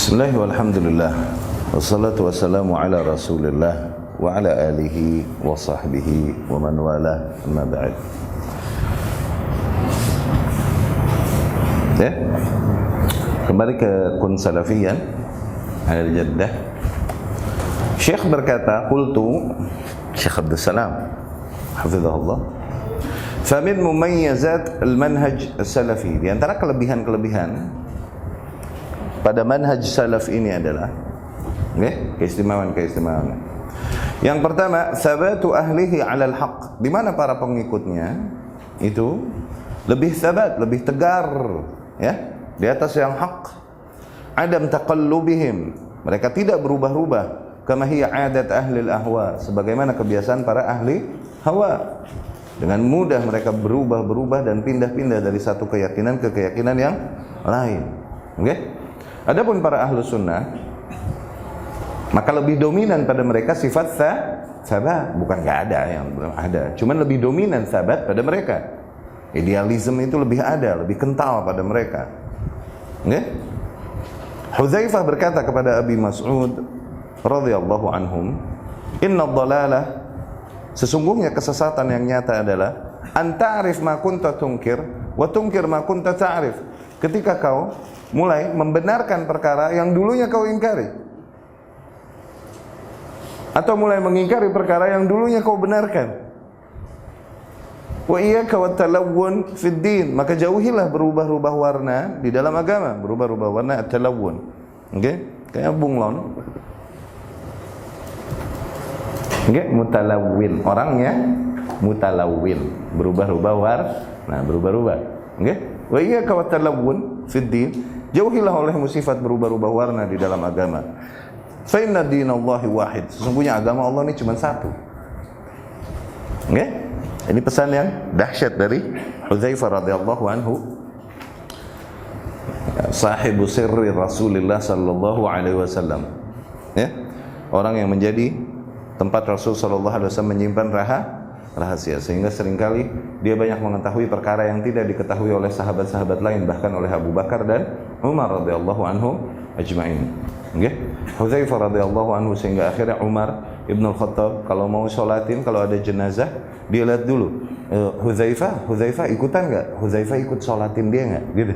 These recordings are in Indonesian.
Bismillah walhamdulillah wassalatu wassalamu ala rasulillah wa ala alihi wa sahbihi wa man wala amma ba'd. Ya, kembali ke Kun Salafiyan Al-Jaddah. Syekh berkata, qultu, Syekh Abdul Salam hafizahullah, famin mumayyazat al-manhaj as-salafi, di antara kelebihan-kelebihan pada manhaj salaf ini adalah keistimewaan. Yang pertama, sabatu ahlihi 'alal haqq, di mana para pengikutnya itu lebih sabat, lebih tegar, ya, di atas yang hak. Adam taqallubihim, mereka tidak berubah-ubah, kama hiya 'adat ahli al-ahwa, sebagaimana kebiasaan para ahli hawa. Dengan mudah mereka berubah dan pindah-pindah dari satu keyakinan ke keyakinan yang lain. Adapun para ahlu sunnah, maka lebih dominan pada mereka sifat sabat, bukan nggak ada, yang belum ada, cuman lebih dominan sabat pada mereka. Idealisme itu lebih ada, lebih kental pada mereka. Hudzaifah berkata kepada Abi Mas'ud radhiyallahu anhum, inna dhalalah, sesungguhnya kesesatan yang nyata adalah anta'rif ma kunta tunkir wa tunkir ma kunta ta'rif, ketika kau mulai membenarkan perkara yang dulunya kau ingkari, atau mulai mengingkari perkara yang dulunya kau benarkan. Wa iyyaka wat talawwun fid din, maka jauhilah berubah-ubah warna di dalam agama. Berubah-ubah warna at-talawwun. Kayak bunglon. Mutalawwin, orangnya mutalawwin, berubah-ubah warna, berubah-ubah. Wa iyyaka wat talawwun fid din, jauhilah olehmu sifat berubah-ubah warna di dalam agama. Fa inna dinallahi wahid, sesungguhnya agama Allah ini cuma satu. Ini pesan yang dahsyat dari Hudzaifah radhiyallahu anhu, sahibu sirri Rasulullah sallallahu alaihi wasallam. Orang yang menjadi tempat Rasul sallallahu alaihi wasallam menyimpan rahasia, sehingga seringkali dia banyak mengetahui perkara yang tidak diketahui oleh sahabat-sahabat lain, bahkan oleh Abu Bakar dan Umar radhiyallahu anhu ajma'in. Hudzaifah radhiyallahu anhu, sehingga akhirnya Umar Ibn Khattab kalau mau sholatin, kalau ada jenazah, dia lihat dulu, Hudzaifah ikutan nggak? Hudzaifah ikut sholatin dia nggak? Gitu.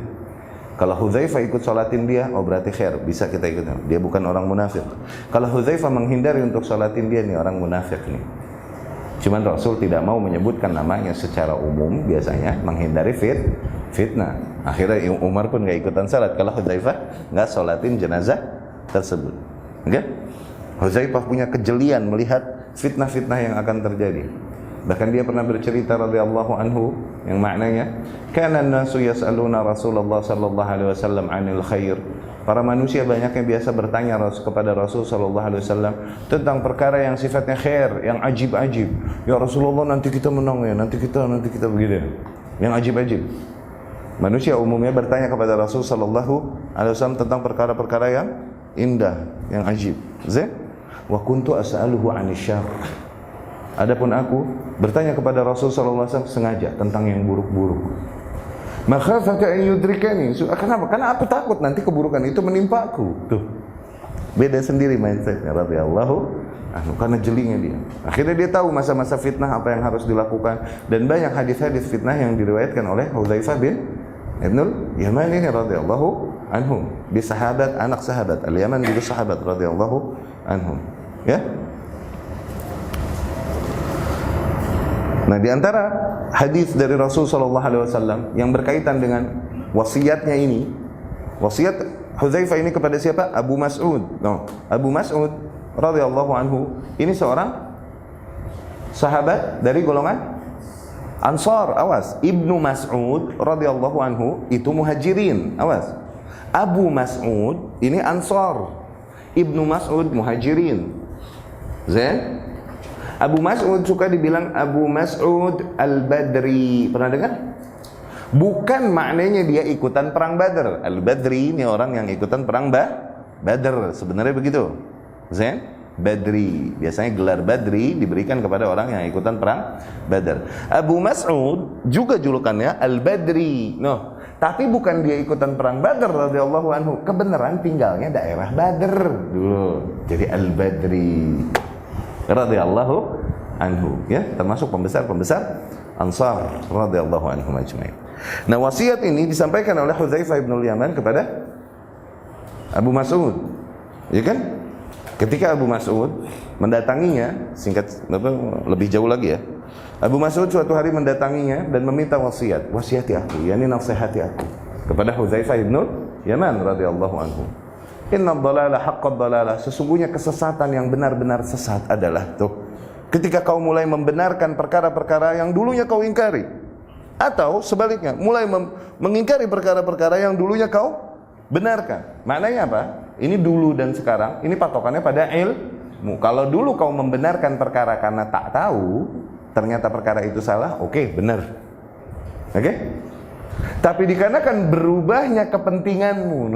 Kalau Hudzaifah ikut sholatin dia, oh berarti khair, bisa kita ikutin. Dia bukan orang munafik. Kalau Hudzaifah menghindari untuk sholatin dia, nih orang munafik nih. Cuman Rasul tidak mau menyebutkan namanya secara umum, biasanya menghindari fitnah. Akhirnya Umar pun nggak ikutan salat kalau Hudzaifah nggak sholatin jenazah tersebut. Hudzaifah punya kejelian melihat fitnah-fitnah yang akan terjadi. Bahkan dia pernah bercerita radhiyallahu anhu yang maknanya, kana an-nasu yas'aluna Rasulullah sallallahu alaihi wasallam 'anil khair. Para manusia banyak yang biasa bertanya kepada Rasul sallallahu alaihi wasallam tentang perkara yang sifatnya khair, yang ajib-ajib. Ya Rasulullah, nanti kita menang ya, nanti kita begitu. Yang ajib-ajib. Manusia umumnya bertanya kepada Rasul sallallahu alaihi wasallam tentang perkara-perkara yang indah, yang ajib. Wa kuntu as'aluhu 'anil syarr. Adapun aku bertanya kepada Rasul sallallahu alaihi wasallam sengaja tentang yang buruk-buruk. Makhafata an yudrikani. Kenapa? Karena aku takut nanti keburukan itu menimpaku. Tuh. Beda sendiri mindsetnya radhiyallahu anhu, karena jelinya dia. Akhirnya dia tahu masa-masa fitnah apa yang harus dilakukan, dan banyak hadis-hadis fitnah yang diriwayatkan oleh Hudzaifah bin Ibnul Yaman ini radhiyallahu anhu. Dia sahabat, anak sahabat. Al-Yaman juga sahabat radhiyallahu anhum. Nah, di antara hadis dari Rasul sallallahu alaihi wasallam yang berkaitan dengan wasiatnya ini, wasiat Hudzaifah ini kepada siapa? Abu Mas'ud. Abu Mas'ud radhiyallahu anhu ini seorang sahabat dari golongan Ansar. Awas, Ibnu Mas'ud radhiyallahu anhu itu muhajirin. Awas. Abu Mas'ud ini Ansar. Ibnu Mas'ud muhajirin. Abu Mas'ud suka dibilang Abu Mas'ud Al-Badri. Pernah dengar? Bukan maknanya dia ikutan perang Badr. Al-Badri ini orang yang ikutan perang Badr. Sebenarnya begitu. Badri. Biasanya gelar Badri diberikan kepada orang yang ikutan perang Badr. Abu Mas'ud juga julukannya Al-Badri. Tapi bukan dia ikutan perang Badr radhiyallahu anhu, kebenaran tinggalnya daerah Badr dulu. Jadi Al-Badri radhiyallahu anhu, ya, termasuk pembesar-pembesar Ansar radhiyallahu anhum ajmain. Nah, wasiat ini disampaikan oleh Hudzaifah bin Yaman kepada Abu Mas'ud, ya kan? Ketika Abu Mas'ud mendatanginya, lebih jauh lagi ya. Abu Mas'ud suatu hari mendatanginya dan meminta wasiat. Wasiati aku, yakni nasihati aku, kepada Hudzaifah bin Yaman radhiyallahu anhu. Inna dhalala haqqad dhalalah, sesungguhnya kesesatan yang benar-benar sesat adalah ketika kau mulai membenarkan perkara-perkara yang dulunya kau ingkari, atau sebaliknya mulai mengingkari perkara-perkara yang dulunya kau benarkan. Maknanya apa? Ini dulu dan sekarang, ini patokannya pada ilmu. Kalau dulu kau membenarkan perkara karena tak tahu, ternyata perkara itu salah, oke, benar. Oke? Tapi dikarenakan berubahnya kepentinganmu,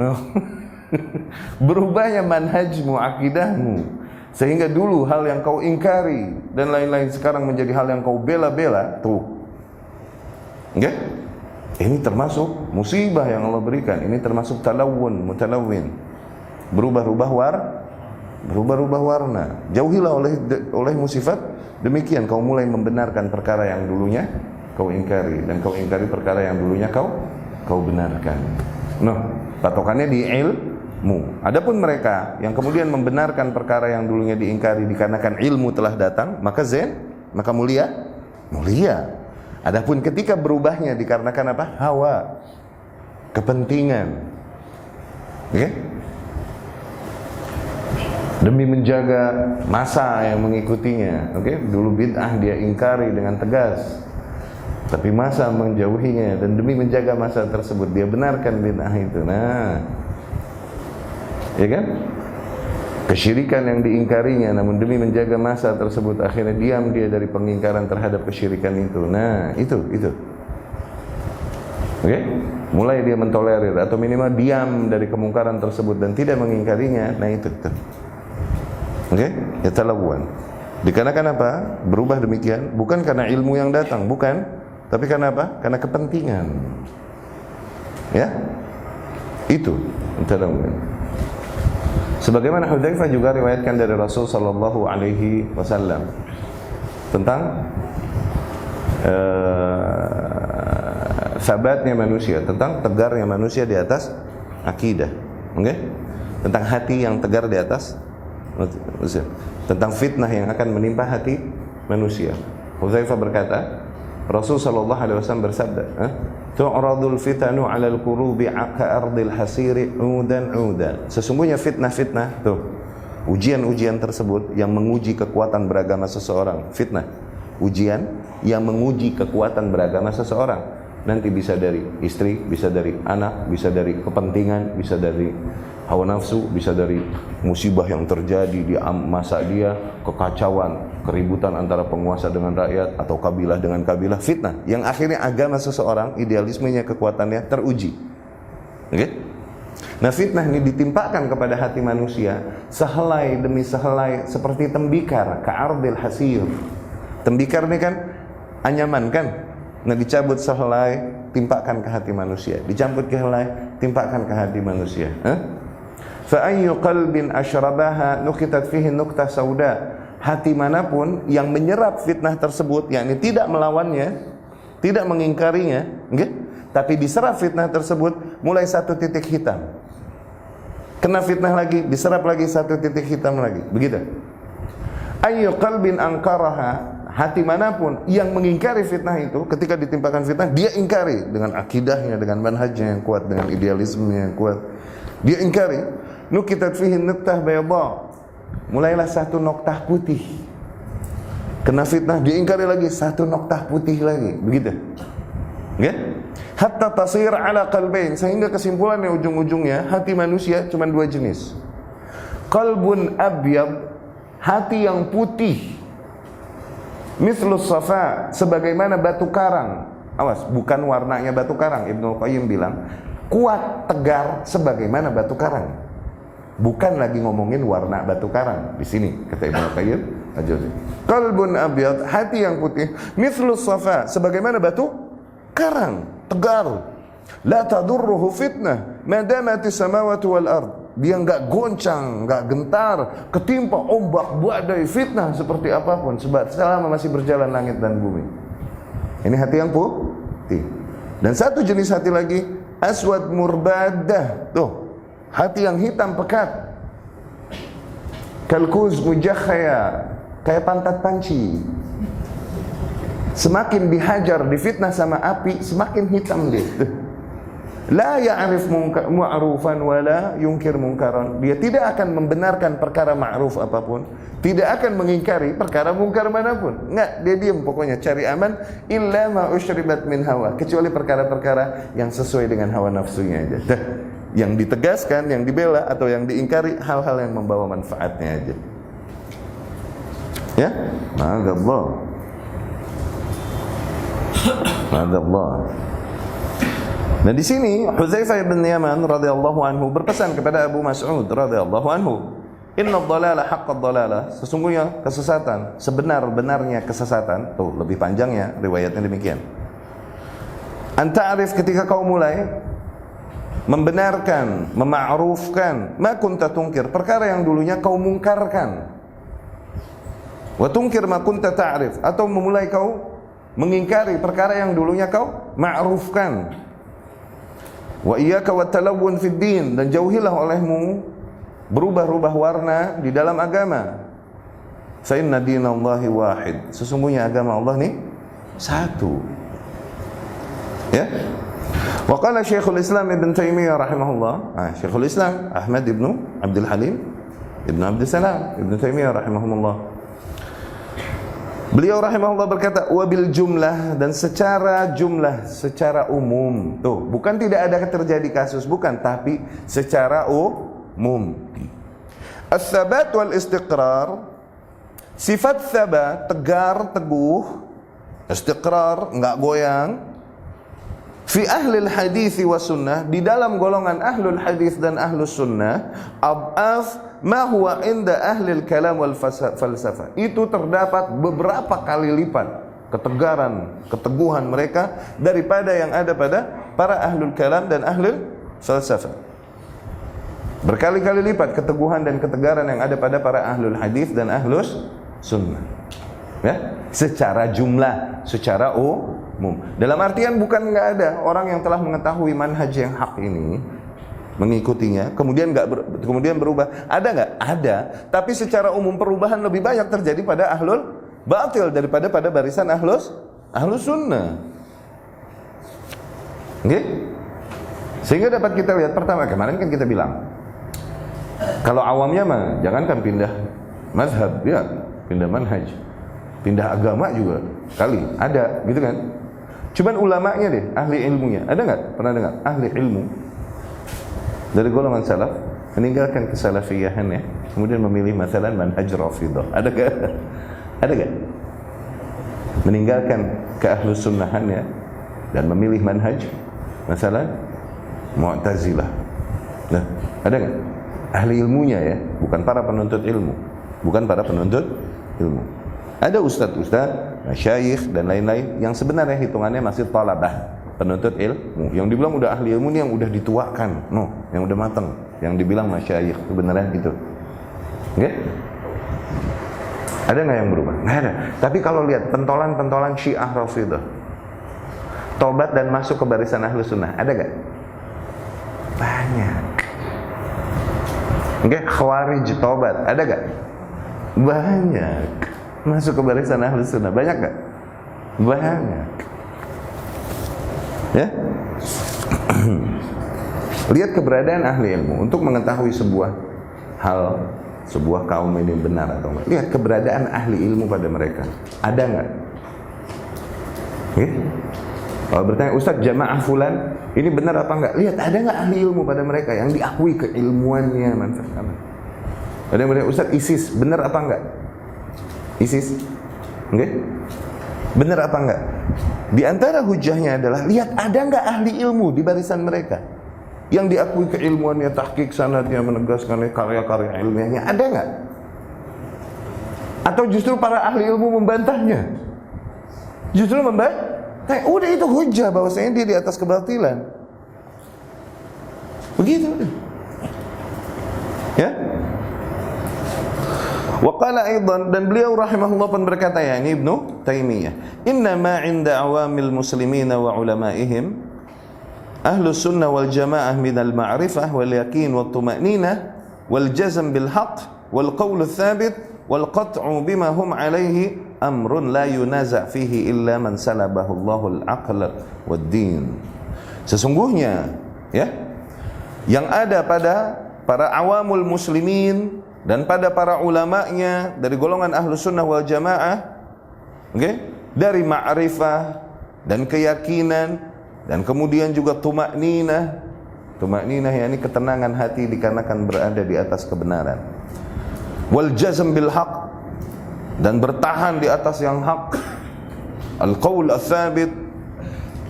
berubahnya manhajmu, akidahmu, sehingga dulu hal yang kau ingkari dan lain-lain sekarang menjadi hal yang kau bela-bela, oke? Ini termasuk musibah yang Allah berikan. Ini termasuk talawun, mutalawin, berubah-ubah warna. Jauhilah oleh musifat demikian. Kau mulai membenarkan perkara yang dulunya kau ingkari, dan kau ingkari perkara yang dulunya kau benarkan. Patokannya di ilmu. Adapun mereka yang kemudian membenarkan perkara yang dulunya diingkari dikarenakan ilmu telah datang, maka maka mulia. Adapun ketika berubahnya dikarenakan apa? Hawa, kepentingan, okay? Demi menjaga masa yang mengikutinya, okay? Dulu bid'ah dia ingkari dengan tegas, tapi masa menjauhinya, dan demi menjaga masa tersebut dia benarkan bid'ah itu. Nah, ya kan? Kesyirikan yang diingkarinya, namun demi menjaga masa tersebut akhirnya diam dia dari pengingkaran terhadap kesyirikan itu. Nah, itu. Oke? Mulai dia mentolerir atau minimal diam dari kemungkaran tersebut dan tidak mengingkarinya. Nah, itu. Oke? Ya talawwan. Dikarenakan apa? Berubah demikian bukan karena ilmu yang datang, bukan, tapi karena apa? Karena kepentingan. Ya? Itu talawwan. Sebagaimana Hudzaifah juga riwayatkan dari Rasul sallallahu alaihi wasallam tentang sabatnya manusia, tentang tegarnya manusia di atas akidah, oke? Tentang hati yang tegar di atas, tentang fitnah yang akan menimpa hati manusia. Hudzaifah berkata, Rasul sallallahu alaihi wasallam bersabda, tu'radul fitanu 'alal qurubi ka'ardil hasiri 'udan. Sesungguhnya fitnah-fitnah ujian-ujian tersebut yang menguji kekuatan beragama seseorang, fitnah, ujian yang menguji kekuatan beragama seseorang. Nanti bisa dari istri, bisa dari anak, bisa dari kepentingan, bisa dari hawa nafsu, bisa dari musibah yang terjadi di masa dia, kekacauan, keributan antara penguasa dengan rakyat atau kabilah dengan kabilah, fitnah yang akhirnya agama seseorang, idealismenya, kekuatannya teruji. Oke? Nah, fitnah ini ditimpakan kepada hati manusia sehelai demi sehelai seperti tembikar, ka'ardil hasir. Tembikar ini kan anyaman kan? Nah, dicabut sehelai, timpakan ke hati manusia. Dicabut ke helai, timpakan ke hati manusia. Fa ayyu qalbin asyrabaha nukitat fihi nuktah sauda. Hati manapun yang menyerap fitnah tersebut, yakni tidak melawannya, tidak mengingkarinya, okay? Tapi diserap fitnah tersebut, mulai satu titik hitam. Kena fitnah lagi, diserap lagi satu titik hitam lagi. Begitu. Ayyu qalbin ankaraha, hati manapun yang mengingkari fitnah itu, ketika ditimpakan fitnah, dia ingkari dengan akidahnya, dengan manhajnya yang kuat, dengan idealismenya yang kuat. Dia ingkari. Nukitat fihi nuktah bayadha. Mulailah satu noktah putih. Kena fitnah, diingkari lagi satu noktah putih lagi. Begitu. Ya? Hatta tasir ala qalbain, sehingga kesimpulannya ujung-ujungnya hati manusia cuma dua jenis. Qalbun abyad, hati yang putih. Mislus safa, sebagaimana batu karang. Awas, bukan warnanya batu karang. Ibnu Qayyim bilang, kuat, tegar sebagaimana batu karang. Bukan lagi ngomongin warna batu karang di sini, kata Ibnu Qayyim al-Jauziyah. Qalbun abyad, hati yang putih, mithlus safa, sebagaimana batu karang, tegar. La tadurruhu fitnah ma damatis samawati wal ard. Dia enggak goncang, enggak gentar, ketimpa ombak badai fitnah seperti apapun sebab selama masih berjalan langit dan bumi. Ini hati yang putih. Dan satu jenis hati lagi, aswad murbadah. Tuh, hati yang hitam pekat. Kalkuz mujakhaya, kayak pantat panci. Semakin dihajar, difitnah sama api, semakin hitam dia. La ya'rif ma'rufan wa la yunkir munkaran. Dia tidak akan membenarkan perkara ma'ruf apapun, tidak akan mengingkari perkara mungkar manapun. Enggak, dia diam pokoknya, cari aman illa ma usyribat min hawa, kecuali perkara-perkara yang sesuai dengan hawa nafsunya aja. Dah, yang ditegaskan, yang dibela atau yang diingkari hal-hal yang membawa manfaatnya aja. Ya? Ma'adallah. Ma'adallah. Nah di sini Hudzaifah bin Yaman radhiyallahu anhu berpesan kepada Abu Mas'ud radhiyallahu anhu, "Inna dhalala haqqad dhalalah." Sesungguhnya kesesatan, sebenar-benarnya kesesatan. Tuh, lebih panjangnya riwayatnya demikian. Anta arif, ketika kau mulai membenarkan, mema'rufkan, ma kunta tungkir, perkara yang dulunya kau mungkarkan. Wa tungkir ma kunta ta'rif, atau memulai kau mengingkari perkara yang dulunya kau ma'rufkan. Wa iyyaka wat talawun fid din, dan jauhilah olehmu berubah-ubah warna di dalam agama. Fa inna dinallahi wahid, sesungguhnya agama Allah nih satu. Ya. Wa qala Syekhul Islam Ibn Taimiyah rahimahullah, Syekhul Islam Ahmad ibn Abdul Halim ibn Abdul Salam Ibn Taimiyah rahimahullah, beliau rahimahullah berkata, wabil jumlah, dan secara jumlah, secara umum. Tuh, bukan tidak ada terjadi kasus, bukan, tapi secara umum. As-sabat wal istiqrar, sifat sabat, tegar, teguh, istiqrar, enggak goyang. Fi ahlil hadis wa sunnah, di dalam golongan ahlul hadis dan ahlus sunnah, ab'af ma huwa inda ahlil kalam wal falsafah. Itu terdapat beberapa kali lipat ketegaran, keteguhan mereka daripada yang ada pada para ahlul kalam dan ahlul falsafah. Berkali-kali lipat keteguhan dan ketegaran yang ada pada para ahlul hadis dan ahlus sunnah. Ya, secara jumlah, secara umum. Dalam artian bukan enggak ada orang yang telah mengetahui manhaj yang hak ini, mengikutinya, kemudian kemudian berubah. Ada enggak? Ada. Tapi secara umum perubahan lebih banyak terjadi pada ahlul batil daripada pada barisan ahlus sunnah. Oke? Sehingga dapat kita lihat, pertama kemarin kan kita bilang, kalau awamnya mah jangankan pindah mazhab, ya, pindah manhaj, pindah agama juga kali ada, gitu kan? Cuman ulamanya deh, ahli ilmunya, ada nggak? Pernah dengar ahli ilmu dari golongan salaf meninggalkan kesalafiyahannya, kemudian memilih masalah manhaj Rafidah? Ada nggak? Ada nggak? Meninggalkan ke ahlus sunnahannya dan memilih manhaj masalah Mu'tazilah. Nah, ada nggak? Ahli ilmunya ya, bukan para penuntut ilmu, bukan para penuntut ilmu. Ada ustadz-ustadz, masyayikh dan lain-lain yang sebenarnya hitungannya masih talabah, penuntut ilmu, yang dibilang udah ahli ilmu, ini yang udah dituakan, yang udah matang, yang dibilang masyayikh, sebenarnya gitu. Oke? Ada nggak yang berubah? Nggak ada. Tapi kalau lihat pentolan-pentolan Syiah Rafidah, tobat dan masuk ke barisan ahlu sunnah, ada nggak? Banyak. Oke? Khawarij tobat, ada nggak? Banyak. Masuk ke barisan ahlu sunnah, banyak gak? Banyak. Ya. Lihat keberadaan ahli ilmu untuk mengetahui sebuah hal, sebuah kaum ini benar atau enggak. Lihat keberadaan ahli ilmu pada mereka, ada nggak? Kalau bertanya, Ustaz, jamaah fulan ini benar apa enggak? Lihat ada nggak ahli ilmu pada mereka yang diakui keilmuannya, manfaat. Ada yang bertanya, Ustaz, ISIS benar apa enggak? ISIS, benar apa enggak? Di antara hujahnya adalah lihat ada enggak ahli ilmu di barisan mereka yang diakui keilmuannya, tahqiq sanadnya, menegaskan karya-karya ilmiahnya, ada enggak? Atau justru para ahli ilmu membantahnya? Justru membantah? Udah itu hujah bahwasanya dia di atas kebatilan. Begitu. Ya. Wa qala aidan, dan beliau rahimahullah pun berkata, ya ini Ibnu Taimiyah, inna ma 'inda awamil muslimina wa ulamaihim ahlus sunnah wal jamaah minal ma'rifah wal yakin wat tuma'ninah wal jazm bil haqq wal qawl tsabit wal qat'u bima hum alaihi amrun la yunaza' fihi illa man salabahu Allahul aql wad din. Sesungguhnya, ya, yang ada pada para awamul muslimin dan pada para ulamanya dari golongan ahlus sunnah wal jamaah, dari ma'rifah dan keyakinan, dan kemudian juga tumakninah. Tumakninah yakni ketenangan hati dikarenakan berada di atas kebenaran. Wal jazm bil haqq, dan bertahan di atas yang hak. Al qaul ats-tsabit,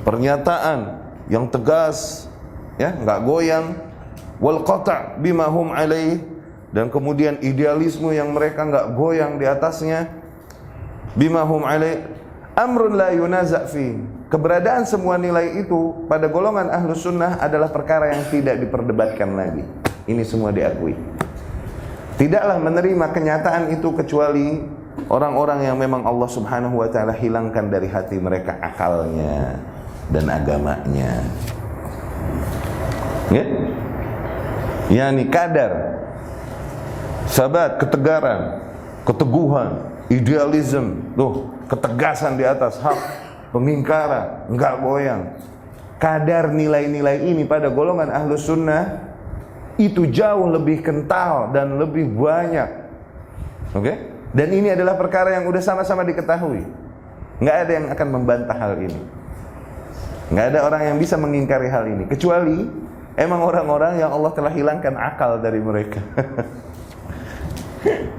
pernyataan yang tegas, ya, enggak goyang. Wal qata' bima hum alaih, dan kemudian idealisme yang mereka enggak goyang di atasnya. Bima hum alaih amrun la yunaza' fi. Keberadaan semua nilai itu pada golongan ahlus sunnah adalah perkara yang tidak diperdebatkan lagi. Ini semua diakui. Tidaklah menerima kenyataan itu kecuali orang-orang yang memang Allah subhanahu wa ta'ala hilangkan dari hati mereka akalnya dan agamanya. Ya? Yani kadar, sabat, ketegaran, keteguhan, idealisme, ketegasan di atas hak, pengingkaran, enggak goyang. Kadar nilai-nilai ini pada golongan ahlus sunnah itu jauh lebih kental dan lebih banyak. Dan ini adalah perkara yang udah sama-sama diketahui. Enggak ada yang akan membantah hal ini. Enggak ada orang yang bisa mengingkari hal ini, kecuali emang orang-orang yang Allah telah hilangkan akal dari mereka.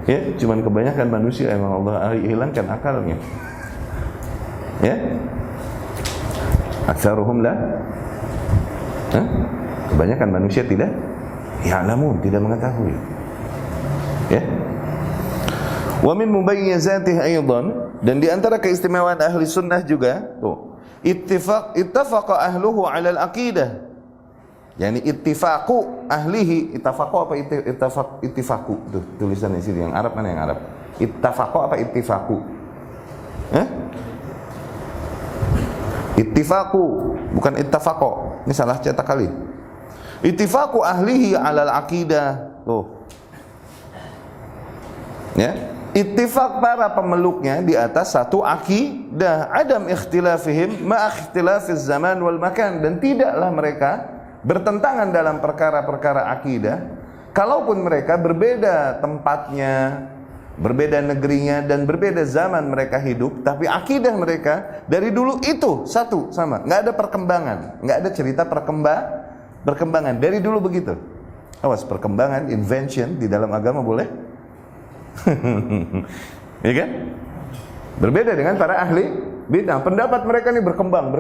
Ya, cuman kebanyakan manusia emang Allah hilangkan akalnya. Ya, aktsaruhum la, kebanyakan manusia tidak ya'lamun, tidak mengetahui. Ya. Wa min mubayyizatih aidan, dan di antara keistimewaan ahli sunnah juga ittafaqa ahluhu 'ala al-aqidah. Yani ittifaqu ahlihi, ittafaqu apa ittifaqu? Tuh tulisan di sini yang Arab, mana yang Arab? Ittafaqu apa ittifaqu? Ittifaqu, bukan ittafaqu. Ini salah cetak kali. Ittifaqu ahlihi 'ala al-aqidah. Tuh. Ya. Ittifaq para pemeluknya di atas satu akidah, adam ikhtilafihim ma ikhtilafiz zaman wal makan, dan tidaklah mereka bertentangan dalam perkara-perkara akidah, kalaupun mereka berbeda tempatnya, berbeda negerinya, dan berbeda zaman mereka hidup, tapi akidah mereka dari dulu itu satu sama, nggak ada perkembangan, nggak ada cerita perkembangan dari dulu begitu. Awas, perkembangan, invention di dalam agama boleh? Ya kan? Berbeda dengan para ahli bid'ah. Pendapat mereka ini berkembang.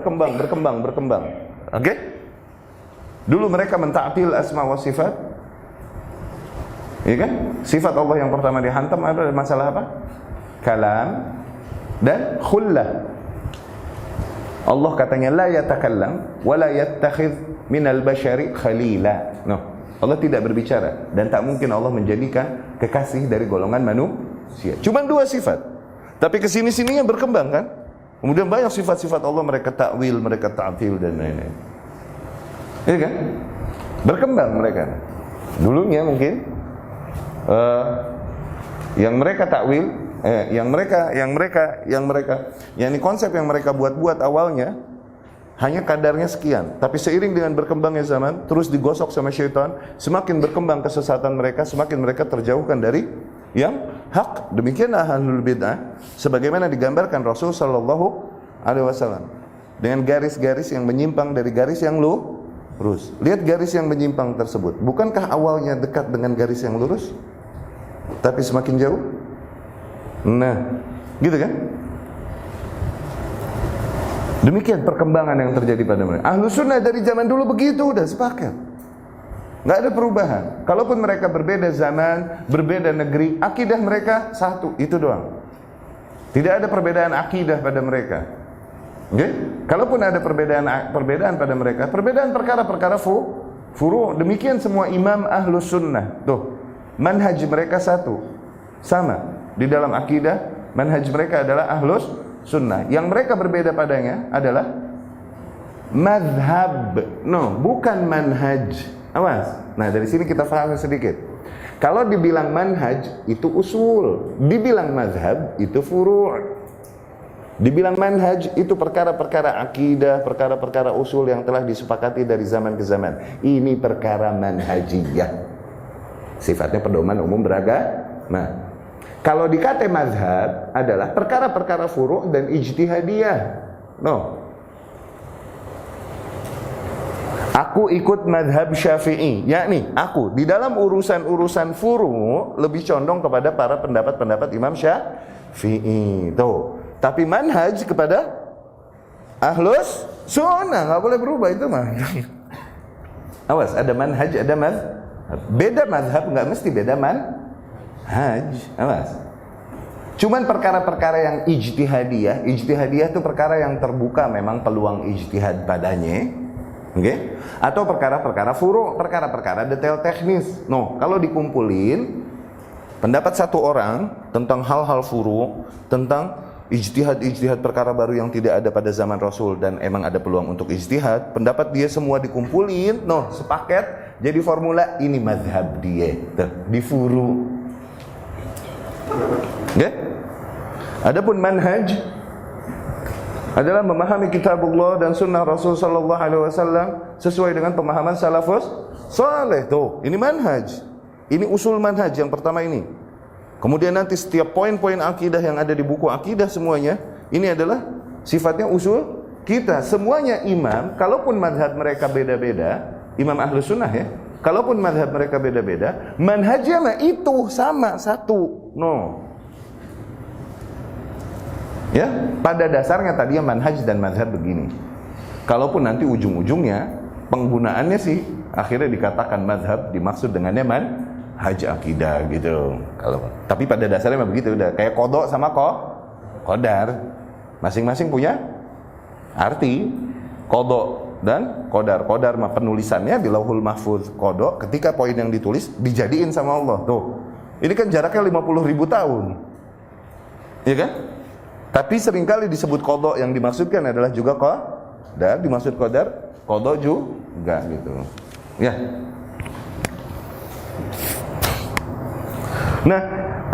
Oke? Dulu mereka menta'til asma wa sifat. Ya kan? Sifat Allah yang pertama dihantam ada masalah apa? Kalam dan khullah. Allah katanya la yatakallam wa la yattakhidh minal bashari khalila. Allah tidak berbicara, dan tak mungkin Allah menjadikan kekasih dari golongan manusia. Cuma dua sifat, tapi kesini-sininya berkembang kan. Kemudian banyak sifat-sifat Allah mereka takwil, mereka ta'til dan lain-lain. Iya kan? Berkembang mereka. Dulunya mungkin yang mereka takwil, yang konsep yang mereka buat awalnya hanya kadarnya sekian, tapi seiring dengan berkembangnya zaman, terus digosok sama syaitan, semakin berkembang kesesatan mereka, semakin mereka terjauhkan dari yang hak. Demikianlah ahlul bid'ah, sebagaimana digambarkan Rasul sallallahu alaihi wasallam, dengan garis-garis yang menyimpang dari garis yang lurus. Lihat garis yang menyimpang tersebut, bukankah awalnya dekat dengan garis yang lurus, tapi semakin jauh? Nah, gitu kan? Demikian perkembangan yang terjadi pada mereka. Ahlus sunnah dari zaman dulu begitu, udah sepakat. Nggak ada perubahan. Kalaupun mereka berbeda zaman, berbeda negeri, akidah mereka satu, itu doang. Tidak ada perbedaan akidah pada mereka. Kalaupun ada perbedaan pada mereka, perbedaan perkara-perkara furu'. Demikian semua imam ahlus sunnah. Tuh, manhaj mereka satu, sama. Di dalam akidah, manhaj mereka adalah ahlus sunnah. Yang mereka berbeda padanya adalah madhab. No, bukan manhaj. Awas. Nah, dari sini kita paham sedikit. Kalau dibilang manhaj itu usul, dibilang madhab itu furu'. Dibilang manhaj itu perkara-perkara akidah, perkara-perkara usul yang telah disepakati dari zaman ke zaman. Ini perkara manhajiyah. Sifatnya pedoman umum beragama. Kalau dikata mazhab adalah perkara-perkara furu' dan ijtihadiyah. No. Aku ikut mazhab Syafi'i, yakni aku di dalam urusan-urusan furu' lebih condong kepada para pendapat-pendapat Imam Syafi'i. Tuh. Tapi manhaj kepada ahlus sunnah, nggak boleh berubah itu mah. Awas, ada manhaj, ada mazhab. Beda mazhab nggak mesti beda manhaj. Awas. Cuman perkara-perkara yang ijtihadiyah itu perkara yang terbuka, memang peluang ijtihad padanya. Oke? Okay? Atau perkara-perkara furu', perkara-perkara detail teknis. No, kalau dikumpulin pendapat satu orang tentang hal-hal furu', tentang ijtihad perkara baru yang tidak ada pada zaman Rasul dan emang ada peluang untuk ijtihad, pendapat dia semua dikumpulin, no, sepaket jadi formula ini mazhab dia, di furu'. Okay? Adapun manhaj adalah memahami kitabullah dan sunnah Rasul sallallahu alaihi wasallam sesuai dengan pemahaman salafus saleh. Tuh, ini manhaj. Ini usul manhaj yang pertama ini. Kemudian nanti setiap poin-poin akidah yang ada di buku akidah semuanya, ini adalah sifatnya usul kita. Semuanya imam, kalaupun madhab mereka beda-beda, imam ahlus sunnah ya, kalaupun madhab mereka beda-beda, manhajnya mah itu sama, satu. No. Ya, pada dasarnya tadinya manhaj dan madhab begini. Kalaupun nanti ujung-ujungnya penggunaannya sih akhirnya dikatakan madhab, dimaksud dengannya manhaj akidah gitu. Tapi pada dasarnya memang begitu, udah kayak kodok sama qadar. Masing-masing punya arti. Kodok dan qadar. Qadar mah penulisannya di Lauhul Mahfuz. Kodok ketika poin yang ditulis dijadiin sama Allah. Tuh. Ini kan jaraknya 50.000 tahun. Iya kan? Tapi seringkali disebut kodok, yang dimaksudkan adalah juga qadar, dimaksud qadar, kodok juga gitu. Ya. Nah,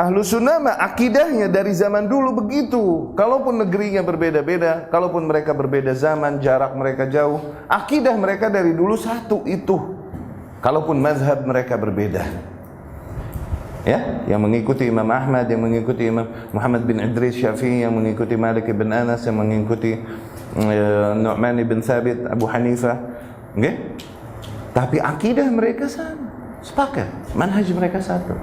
ahlus sunnah mah akidahnya dari zaman dulu begitu. Kalaupun negerinya berbeda-beda, kalaupun mereka berbeda zaman, jarak mereka jauh, akidah mereka dari dulu satu itu. Kalaupun mazhab mereka berbeda. Ya, yang mengikuti Imam Ahmad, yang mengikuti Imam Muhammad bin Idris Syafi'i, yang mengikuti Malik bin Anas, yang mengikuti Nu'man bin Thabit, Abu Hanifah. Okay? Tapi akidah mereka sama, sepakat, manhaj mereka satu.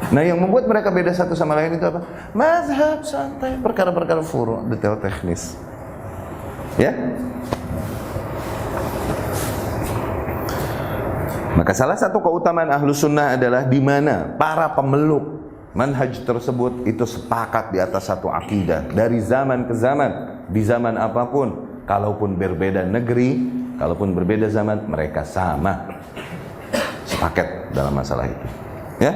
Nah, yang membuat mereka beda satu sama lain itu apa? Mazhab santai, perkara-perkara furu', detail teknis. Ya. Maka salah satu keutamaan ahlus sunnah adalah di mana para pemeluk manhaj tersebut itu sepakat di atas satu akidah dari zaman ke zaman, di zaman apapun, kalaupun berbeda negeri, kalaupun berbeda zaman, mereka sama sepakat dalam masalah itu. Ya.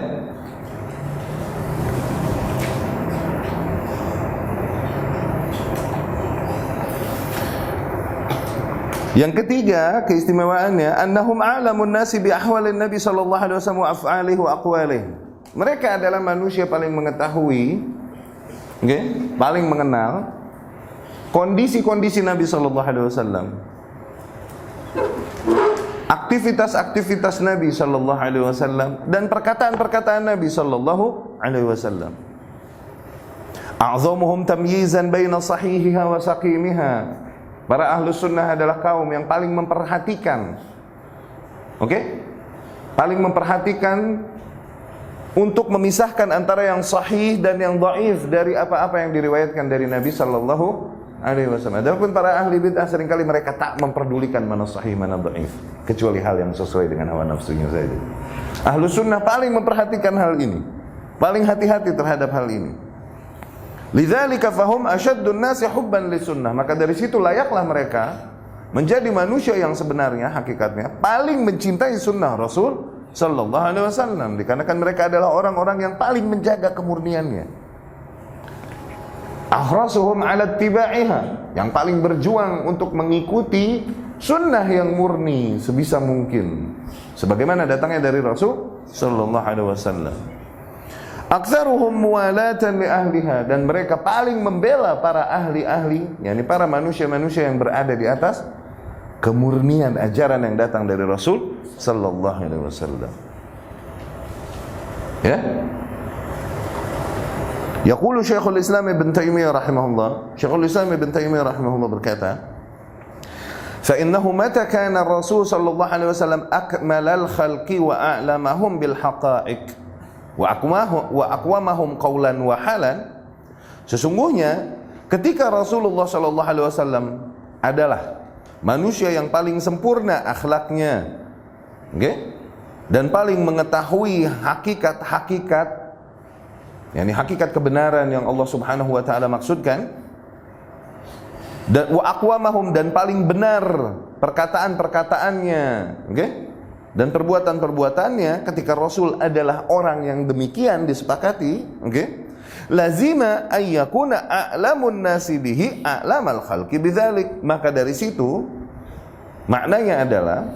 Yang ketiga, keistimewaannya annahum a'lamun nasi bi ahwalin nabi sallallahu alaihi wasallam wa af'alihi wa aqwalihi. Mereka adalah manusia paling mengetahui, okay, paling mengenal kondisi-kondisi Nabi sallallahu alaihi wasallam. Aktivitas-aktivitas Nabi sallallahu alaihi wasallam dan perkataan-perkataan Nabi sallallahu alaihi wasallam. A'zamuhum tamyizan baina sahihiha wa saqimiha. Para ahlus sunnah adalah kaum yang paling memperhatikan, paling memperhatikan untuk memisahkan antara yang sahih dan yang dhaif dari apa-apa yang diriwayatkan dari Nabi sallallahu alaihi wasallam. Adapun para ahli bid'ah seringkali mereka tak memperdulikan mana sahih mana dhaif, kecuali hal yang sesuai dengan hawa nafsunya saja. Ahlus sunnah paling memperhatikan hal ini, paling hati-hati terhadap hal ini. Lidzalika fahum asyaddun nasi hubban lisunnah. Maka dari situ layaklah mereka menjadi manusia yang sebenarnya hakikatnya paling mencintai sunnah Rasul sallallahu alaihi wasallam, dikarenakan mereka adalah orang-orang yang paling menjaga kemurniannya. Ahrasuhum 'ala ittiba'iha, yang paling berjuang untuk mengikuti sunnah yang murni sebisa mungkin sebagaimana datangnya dari Rasul sallallahu alaihi wasallam. Aktsaruhum muwalatan li ahliha, dan mereka paling membela para ahli-ahli, yakni para manusia-manusia yang berada di atas kemurnian ajaran yang datang dari Rasul sallallahu alaihi wasallam. Ya. Yaqulu Syekhul Islam Ibn Taimiyah rahimahullah, Syekhul Islam Ibn Taimiyah rahimahullah berkata, fa innahu mata kana Rasul sallallahu alaihi wasallam akmalal khalqi wa a'lamahum bil haqa'iq wa aqwamahum qawlan wa halan. Sesungguhnya ketika Rasulullah sallallahu alaihi wasallam adalah manusia yang paling sempurna akhlaknya, okay? Dan paling mengetahui hakikat-hakikat, yakni hakikat kebenaran yang Allah Subhanahu wa taala maksudkan, dan wa aqwamahum, dan paling benar perkataan-perkataannya, okay? Dan perbuatan-perbuatannya ketika Rasul adalah orang yang demikian disepakati, okay? Lazima ayyakuna a'lamun nasi bihi a'lamal khalqi bidzalik. Maka dari situ maknanya adalah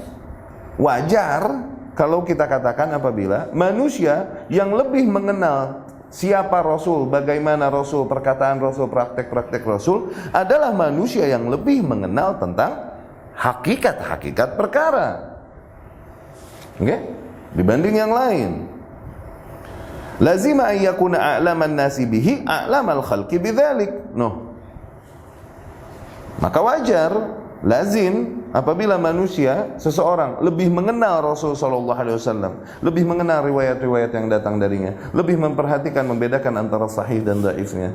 wajar kalau kita katakan apabila manusia yang lebih mengenal siapa Rasul, bagaimana Rasul, perkataan Rasul, praktek-praktek Rasul adalah manusia yang lebih mengenal tentang hakikat-hakikat perkara, okay? Dibanding yang lain. Lazima ayyakuna a'laman nasi bihi a'lamal khalqi bidzalik. Maka wajar, lazim apabila manusia, seseorang lebih mengenal Rasul sallallahu alaihi wasallam, lebih mengenal riwayat-riwayat yang datang darinya, lebih memperhatikan, membedakan antara sahih dan dhaifnya,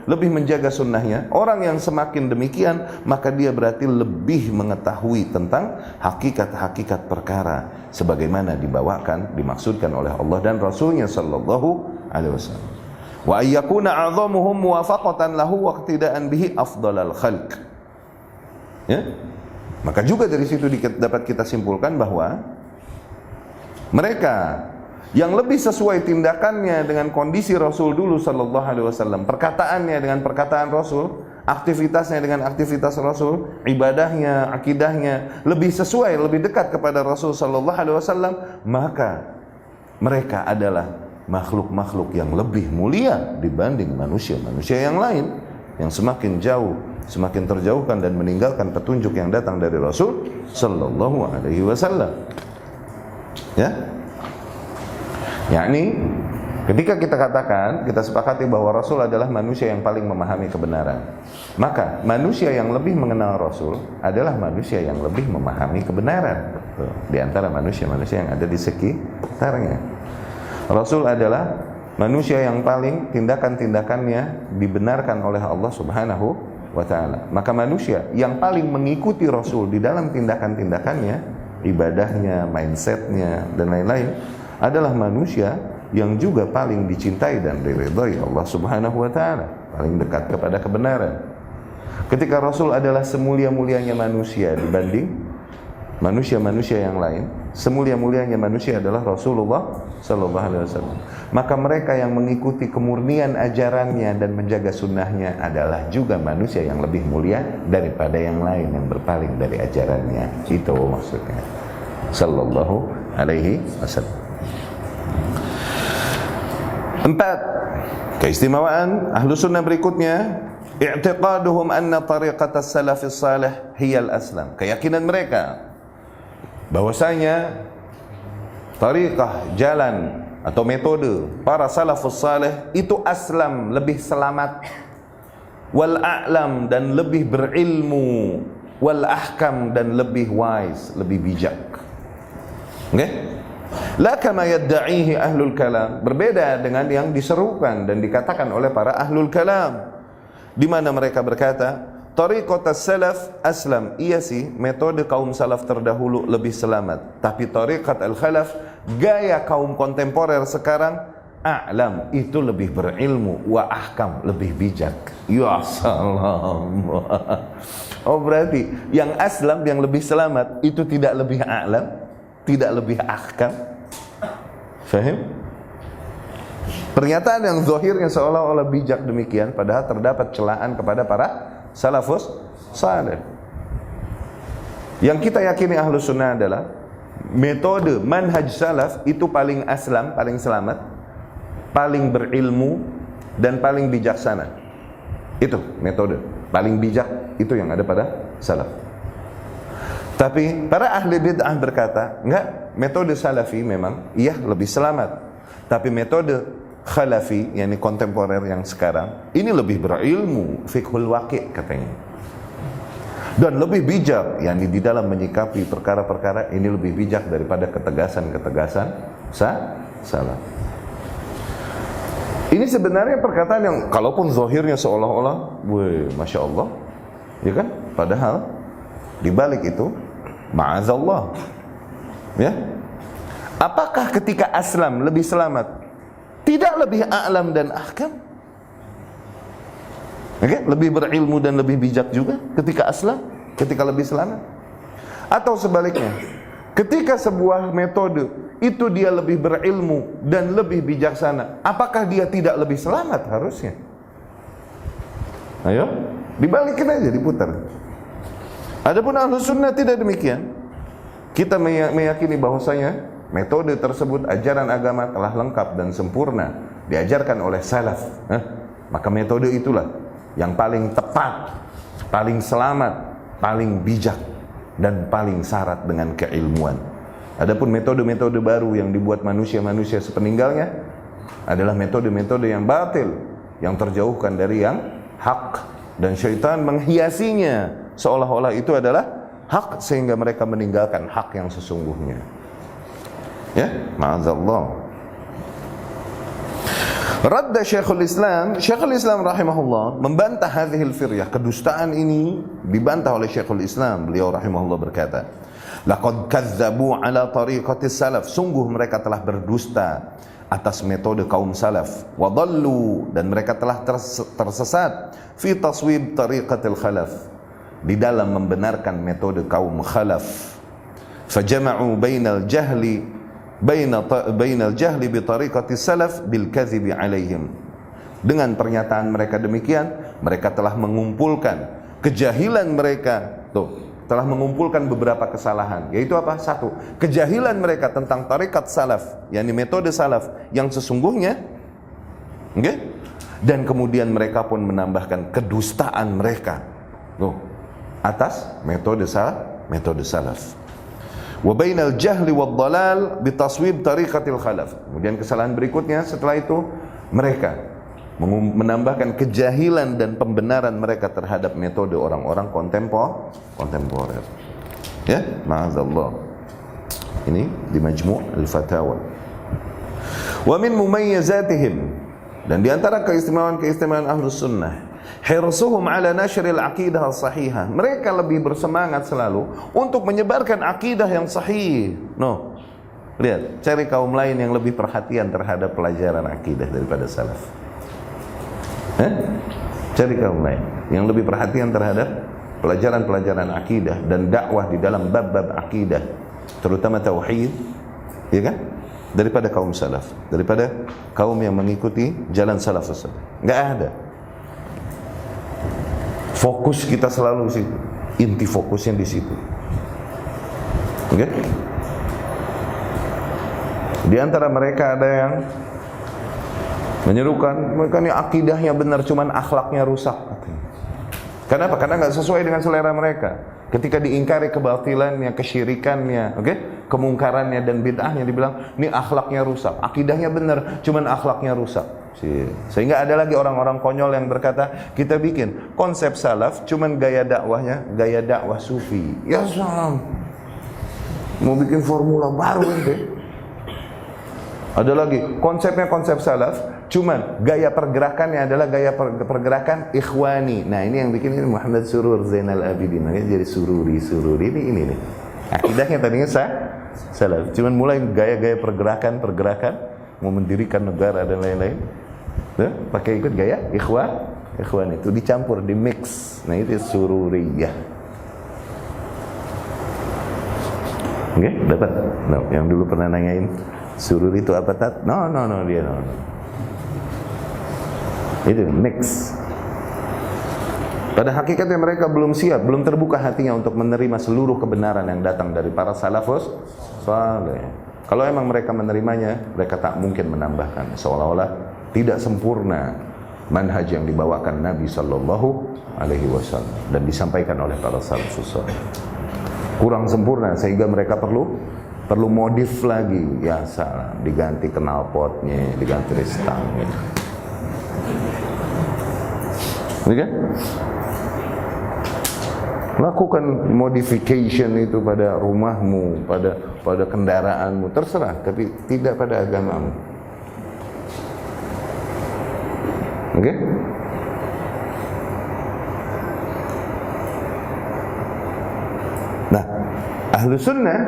lebih menjaga sunnahnya. Orang yang semakin demikian, maka dia berarti lebih mengetahui tentang hakikat-hakikat perkara sebagaimana dibawakan, dimaksudkan oleh Allah dan Rasulnya sallallahu alaihi wasallam. Wa ayyakuna a'zamuhum muwafaqatan lahu wa iqtida'an bihi afdalal khalq. Ya? Maka juga dari situ dapat kita simpulkan bahwa mereka yang lebih sesuai tindakannya dengan kondisi Rasul dulu sallallahu alaihi wasallam, perkataannya dengan perkataan Rasul, aktivitasnya dengan aktivitas Rasul, ibadahnya, akidahnya lebih sesuai, lebih dekat kepada Rasul sallallahu alaihi wasallam, maka mereka adalah makhluk-makhluk yang lebih mulia dibanding manusia-manusia yang lain yang semakin jauh, semakin terjauhkan dan meninggalkan petunjuk yang datang dari Rasul sallallahu alaihi wasallam. Ya. Yakni ketika kita katakan, kita sepakati bahwa Rasul adalah manusia yang paling memahami kebenaran, maka manusia yang lebih mengenal Rasul adalah manusia yang lebih memahami kebenaran di antara manusia-manusia yang ada di sekitarnya. Rasul adalah manusia yang paling tindakan-tindakannya dibenarkan oleh Allah Subhanahu wa ta'ala. Maka manusia yang paling mengikuti Rasul di dalam tindakan-tindakannya, ibadahnya, mindsetnya, dan lain-lain, adalah manusia yang juga paling dicintai dan diridhai Allah Subhanahu wa ta'ala, paling dekat kepada kebenaran. Ketika Rasul adalah semulia-mulianya manusia dibanding manusia-manusia yang lain, semulia-mulianya manusia adalah Rasulullah sallallahu alaihi wasallam. Maka mereka yang mengikuti kemurnian ajarannya dan menjaga sunnahnya adalah juga manusia yang lebih mulia daripada yang lain yang berpaling dari ajarannya. Itu maksudnya sallallahu alaihi wasallam. 4. Keistimewaan ahlu sunnah berikutnya, i'tiqaduhum anna tariqat as-salafis salih hiya al-aslam. Keyakinan mereka bahwasanya tariqah, jalan atau metode para salafus salih itu aslam, lebih selamat, wal a'lam, dan lebih berilmu, wal ahkam, dan lebih wise, lebih bijak. Okay? La kama yadda'ihi ahlul kalam, berbeda dengan yang diserukan dan dikatakan oleh para ahlul kalam, di mana mereka berkata tariqat as-salaf aslam. Iya sih, metode kaum salaf terdahulu lebih selamat, tapi tariqat al-khalaf, gaya kaum kontemporer sekarang, a'lam itu lebih berilmu, wa ahkam lebih bijak. Ya salam. Oh berarti yang aslam, yang lebih selamat itu tidak lebih a'lam, tidak lebih ahkam. Fahim? Pernyataan yang zahirnya seolah-olah bijak demikian, padahal terdapat celaan kepada para salafus saleh. Yang kita yakini Ahlus Sunnah adalah metode manhaj salaf itu paling aslam, paling selamat, paling berilmu, dan paling bijaksana. Itu metode paling bijak, itu yang ada pada salaf. Tapi para ahli bid'ah berkata, enggak, metode salafi memang iya lebih selamat, tapi metode khalafi, yakni kontemporer yang sekarang, ini lebih berilmu, fiqhul waqi' katanya, dan lebih bijak, yakni di dalam menyikapi perkara-perkara ini lebih bijak daripada ketegasan-ketegasan salaf. Ini sebenarnya perkataan yang kalaupun zahirnya seolah-olah, masya Allah, ya kan? Padahal di balik itu, ma'azallah, ya. Apakah ketika aslam lebih selamat, tidak lebih a'lam dan ahkam? Okay? Lebih berilmu dan lebih bijak juga ketika aslam, ketika lebih selamat? Atau sebaliknya, ketika sebuah metode itu dia lebih berilmu dan lebih bijaksana, apakah dia tidak lebih selamat harusnya? Ayo, dibalikin aja, diputar. Adapun Ahlus Sunnah tidak demikian. Kita meyakini bahwasanya metode tersebut, ajaran agama telah lengkap dan sempurna diajarkan oleh salaf. Maka metode itulah yang paling tepat, paling selamat, paling bijak, dan paling syarat dengan keilmuan. Adapun metode-metode baru yang dibuat manusia-manusia sepeninggalnya adalah metode-metode yang batil, yang terjauhkan dari yang hak, dan syaitan menghiasinya seolah-olah itu adalah hak, sehingga mereka meninggalkan hak yang sesungguhnya. Ya, ma'azallah. Radda Syekhul Islam rahimahullah membantah hadhil firyah, kedustaan ini dibantah oleh Syekhul Islam. Beliau rahimahullah berkata, laqad kazzabu ala tariqati salaf, sungguh mereka telah berdusta atas metode kaum salaf, wa dhallu, dan mereka telah tersesat fi taswib tariqatil khalaf, di dalam membenarkan metode kaum khalaf. Fajama'u bainal jahli bi tariqati salaf bil kadhibi alaihim. Dengan pernyataan mereka demikian, mereka telah mengumpulkan kejahilan mereka, telah mengumpulkan beberapa kesalahan, yaitu apa? Satu, kejahilan mereka tentang tarikat salaf, yakni metode salaf yang sesungguhnya, okay? Dan kemudian mereka pun menambahkan kedustaan mereka atas metode salaf. Wa bainal jahli wad dhalal bi taswib tariqatil khalaf. Kemudian kesalahan berikutnya setelah itu, mereka menambahkan kejahilan dan pembenaran mereka terhadap metode orang-orang kontemporer. Ya, ma'azallah. Ini di Majmu' al-Fatawa. Wa min mumayyizatihim, dan di antara keistimewaan Ahlus Sunnah, hirsuhum ala nashril aqidah as-sahihah. Mereka lebih bersemangat selalu untuk menyebarkan akidah yang sahih. Lihat, cari kaum lain yang lebih perhatian terhadap pelajaran akidah daripada salaf. Cari kaum lain yang lebih perhatian terhadap pelajaran-pelajaran akidah dan dakwah di dalam bab-bab akidah, terutama tauhid, ya kan? Daripada kaum salaf, daripada kaum yang mengikuti jalan salafus salih. Enggak ada. Fokus kita selalu di situ, inti fokusnya di situ. Oke? Di antara mereka ada yang menyerukan, mereka ini akidahnya benar, cuman akhlaknya rusak. Kenapa? Karena nggak sesuai dengan selera mereka. Ketika diingkari kebatilannya, kesyirikannya, kemungkarannya dan bid'ahnya, dibilang ini akhlaknya rusak. Akidahnya benar, cuman akhlaknya rusak. Sehingga ada lagi orang-orang konyol yang berkata, kita bikin konsep salaf, cuman gaya dakwahnya gaya dakwah sufi. Ya salam, mau bikin formula baru ente. Ada lagi konsepnya konsep salaf, cuman gaya pergerakannya adalah gaya pergerakan ikhwani. Nah ini yang bikin ini Muhammad Surur Zainal Abidin, makanya jadi sururi ini nih. Akidahnya tadinya salaf, cuman mulai gaya-gaya pergerakan, mau mendirikan negara dan lain-lain. Pakai ikut gaya ikhwan itu dicampur, di mix. Nah itu sururiyah. Oke, dapat. No, yang dulu pernah nanyain sururi itu apa tat? No, dia no. Itu mix. Pada hakikatnya mereka belum siap, belum terbuka hatinya untuk menerima seluruh kebenaran yang datang dari para salafus saleh. Kalau emang mereka menerimanya, mereka tak mungkin menambahkan, seolah-olah tidak sempurna manhaj yang dibawakan Nabi sallallahu alaihi wasallam dan disampaikan oleh para salafus saleh. Kurang sempurna sehingga mereka perlu modif lagi. Ya salah, diganti knalpotnya, diganti stangnya. Oke? Lakukan modification itu pada rumahmu, pada kendaraanmu, terserah, tapi tidak pada agamamu. Oke? Nah, ahlu sunnah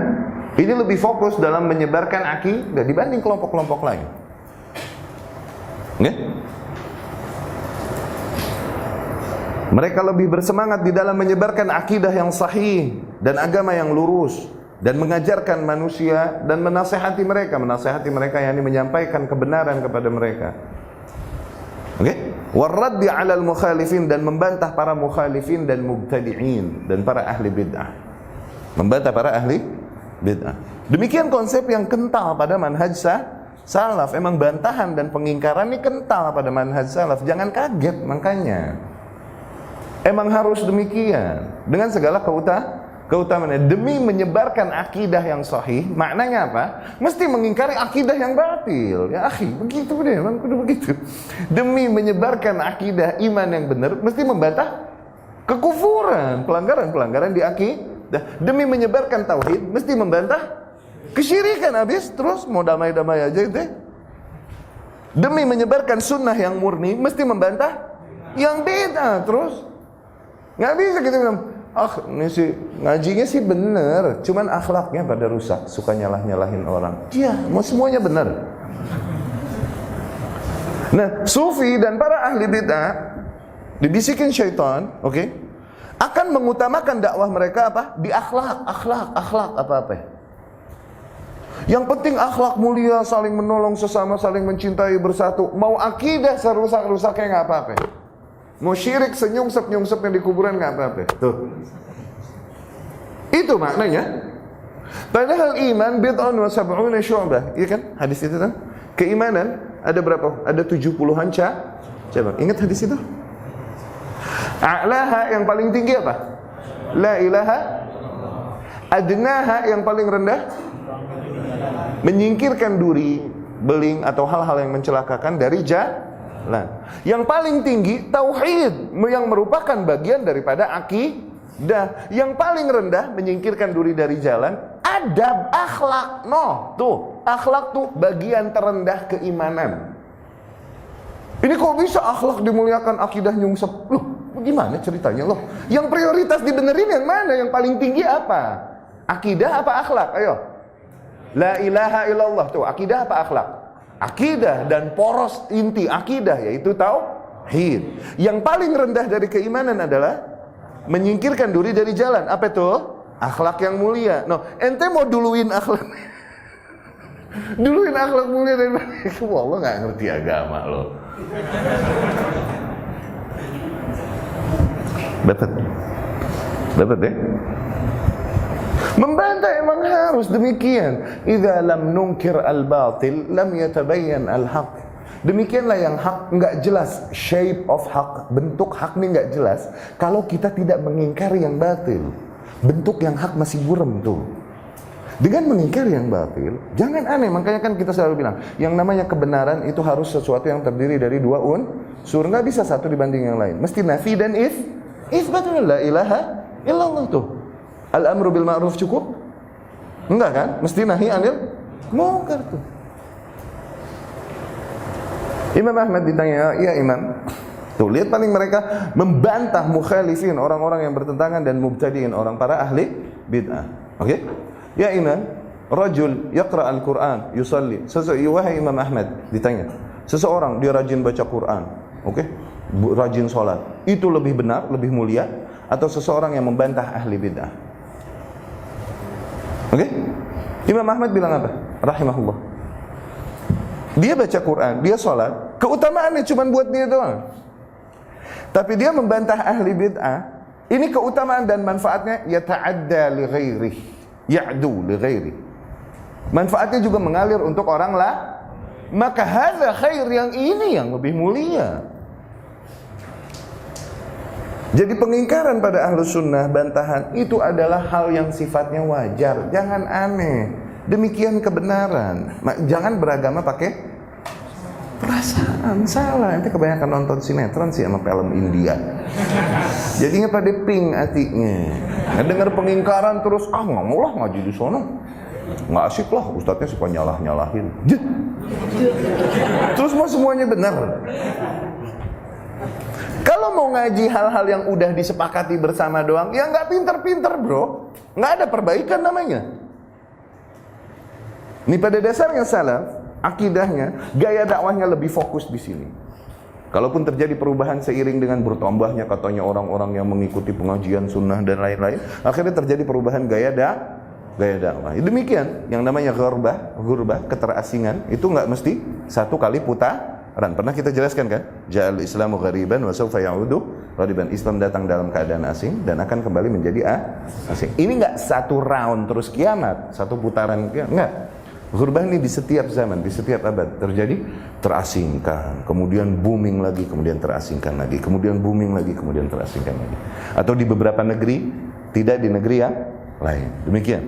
ini lebih fokus dalam menyebarkan akidah dibanding kelompok-kelompok lain. Oke? Mereka lebih bersemangat di dalam menyebarkan akidah yang sahih dan agama yang lurus dan mengajarkan manusia dan menasihati mereka yakni menyampaikan kebenaran kepada mereka. Oke? Warraddi 'alal mukhalifin, dan membantah para mukhalifin dan mubtadi'in dan para ahli bid'ah. Membantah para ahli bid'ah. Demikian konsep yang kental pada manhaj salaf. Emang bantahan dan pengingkaran ini kental pada manhaj salaf. Jangan kaget makanya. Emang harus demikian dengan segala keutamaan. Demi menyebarkan akidah yang sahih, maknanya apa? Mesti mengingkari akidah yang batil. Ya akhi, begitu deh, memang kudu begitu. Demi menyebarkan akidah iman yang benar, mesti membantah kekufuran, pelanggaran di akidah. Demi menyebarkan tauhid, mesti membantah kesyirikan. Habis terus mau damai-damai aja gitu. Demi menyebarkan sunnah yang murni, mesti membantah yang bid'ah terus. Nggak bisa kita bilang, ini sih ngajinya sih bener, cuman akhlaknya pada rusak, suka nyalah-nyalahin orang. Iya, mau semuanya bener. Nah, sufi dan para ahli bid'ah dibisikin syaitan, oke, akan mengutamakan dakwah mereka apa? Di akhlak apa-apa. Yang penting akhlak mulia, saling menolong sesama, saling mencintai bersatu. Mau akidah serusak-rusaknya nggak apa-apa. Mau syirik senyungsep-nyungsep yang di kuburan nggak apa-apa. Tuh. Itu maknanya. Padahal iman bid'un wa sab'una syu'bah. Iya kan? Hadis itu kan? Keimanan ada berapa? Ada 70-an cabang. Ingat hadis itu? A'laha yang paling tinggi apa? La ilaha. Adnaha yang paling rendah menyingkirkan duri, beling atau hal-hal yang mencelakakan dari jalan. Yang paling tinggi tauhid yang merupakan bagian daripada akidah. Yang paling rendah menyingkirkan duri dari jalan, adab, akhlak. Tuh, akhlak tuh bagian terendah keimanan. Ini kok bisa akhlak dimuliakan, akidah nyungsep? Loh, gimana ceritanya loh? Yang prioritas dibenerin yang mana? Yang paling tinggi apa? Akidah apa akhlak? Ayo. La ilaha illallah, tuh akidah apa akhlak? Akidah, dan poros inti akidah yaitu tauhid. Yang paling rendah dari keimanan adalah menyingkirkan duri dari jalan. Apa itu? Akhlak yang mulia. Ente mau duluin akhlak duluin akhlak mulia dari mana? Allah nggak ngerti agama loh. Dapat deh. Membantah emang harus demikian. Idza lam nunkir al-batil lam yatabayyan al-haq. Demikianlah yang hak enggak jelas, shape of hak, bentuk hak ini enggak jelas kalau kita tidak mengingkari yang batil. Bentuk yang hak masih buram tuh. Dengan mengingkari yang batil, jangan aneh. Makanya kan kita selalu bilang, yang namanya kebenaran itu harus sesuatu yang terdiri dari dua unsur. Enggak bisa satu dibanding yang lain. Mesti nafi dan isbatul la ilaha illallah tuh. Al-amru bil ma'ruf cukup? Enggak kan? Mesti nahi anil munkar tuh. Imam Ahmad ditanya, ya Imam, tuh lihat paling mereka membantah mukhalifin, orang-orang yang bertentangan, dan mubtadiin, orang para ahli bid'ah. Oke? Ya Imam, Rajul yaqra al-Quran, yusalli. Wahai Imam Ahmad, ditanya, seseorang dia rajin baca Quran, oke? Rajin sholat, itu lebih benar, lebih mulia, atau seseorang yang membantah ahli bid'ah? Oke? Imam Ahmad bilang apa? Rahimahullah. Dia baca Quran, dia sholat, keutamaannya cuma buat dia doang. Tapi dia membantah ahli bid'ah, ini keutamaan dan manfaatnya yata'adda li ghairih, ya'du li ghairih. Manfaatnya juga mengalir untuk orang lain. Maka hadza khair, yang ini yang lebih mulia. Jadi pengingkaran pada ahlus sunnah, bantahan itu adalah hal yang sifatnya wajar. Jangan aneh. Demikian kebenaran. Jangan beragama pakai perasaan. Salah. Nanti kebanyakan nonton sinetron sih sama film India. Jadinya pada ping hatinya. Dengar pengingkaran terus, nggak mau lah ngaji di sono. Nggak asik lah, ustadznya suka nyalah-nyalahin. Terus mau semuanya benar. Kalau mau ngaji hal-hal yang udah disepakati bersama doang, ya nggak pinter-pinter bro. Nggak ada perbaikan namanya. Ini pada dasarnya salaf, akidahnya, gaya dakwahnya lebih fokus di sini. Kalaupun terjadi perubahan seiring dengan bertambahnya katanya orang-orang yang mengikuti pengajian sunnah dan lain-lain, akhirnya terjadi perubahan gaya dakwah. Demikian, yang namanya ghurbah, keterasingan, itu nggak mesti satu kali putaran. Pernah kita jelaskan kan? Ja'al Islamu ghariban wa sawfa ya'udu ghariban. Islam datang dalam keadaan asing dan akan kembali menjadi asing. Ini nggak satu round terus kiamat, satu putaran kiamat, nggak. Ghurbah ini di setiap zaman, di setiap abad terjadi, terasingkan, kemudian booming lagi, kemudian terasingkan lagi, kemudian booming lagi, kemudian terasingkan lagi. Atau di beberapa negeri, tidak di negeri yang lain. Demikian.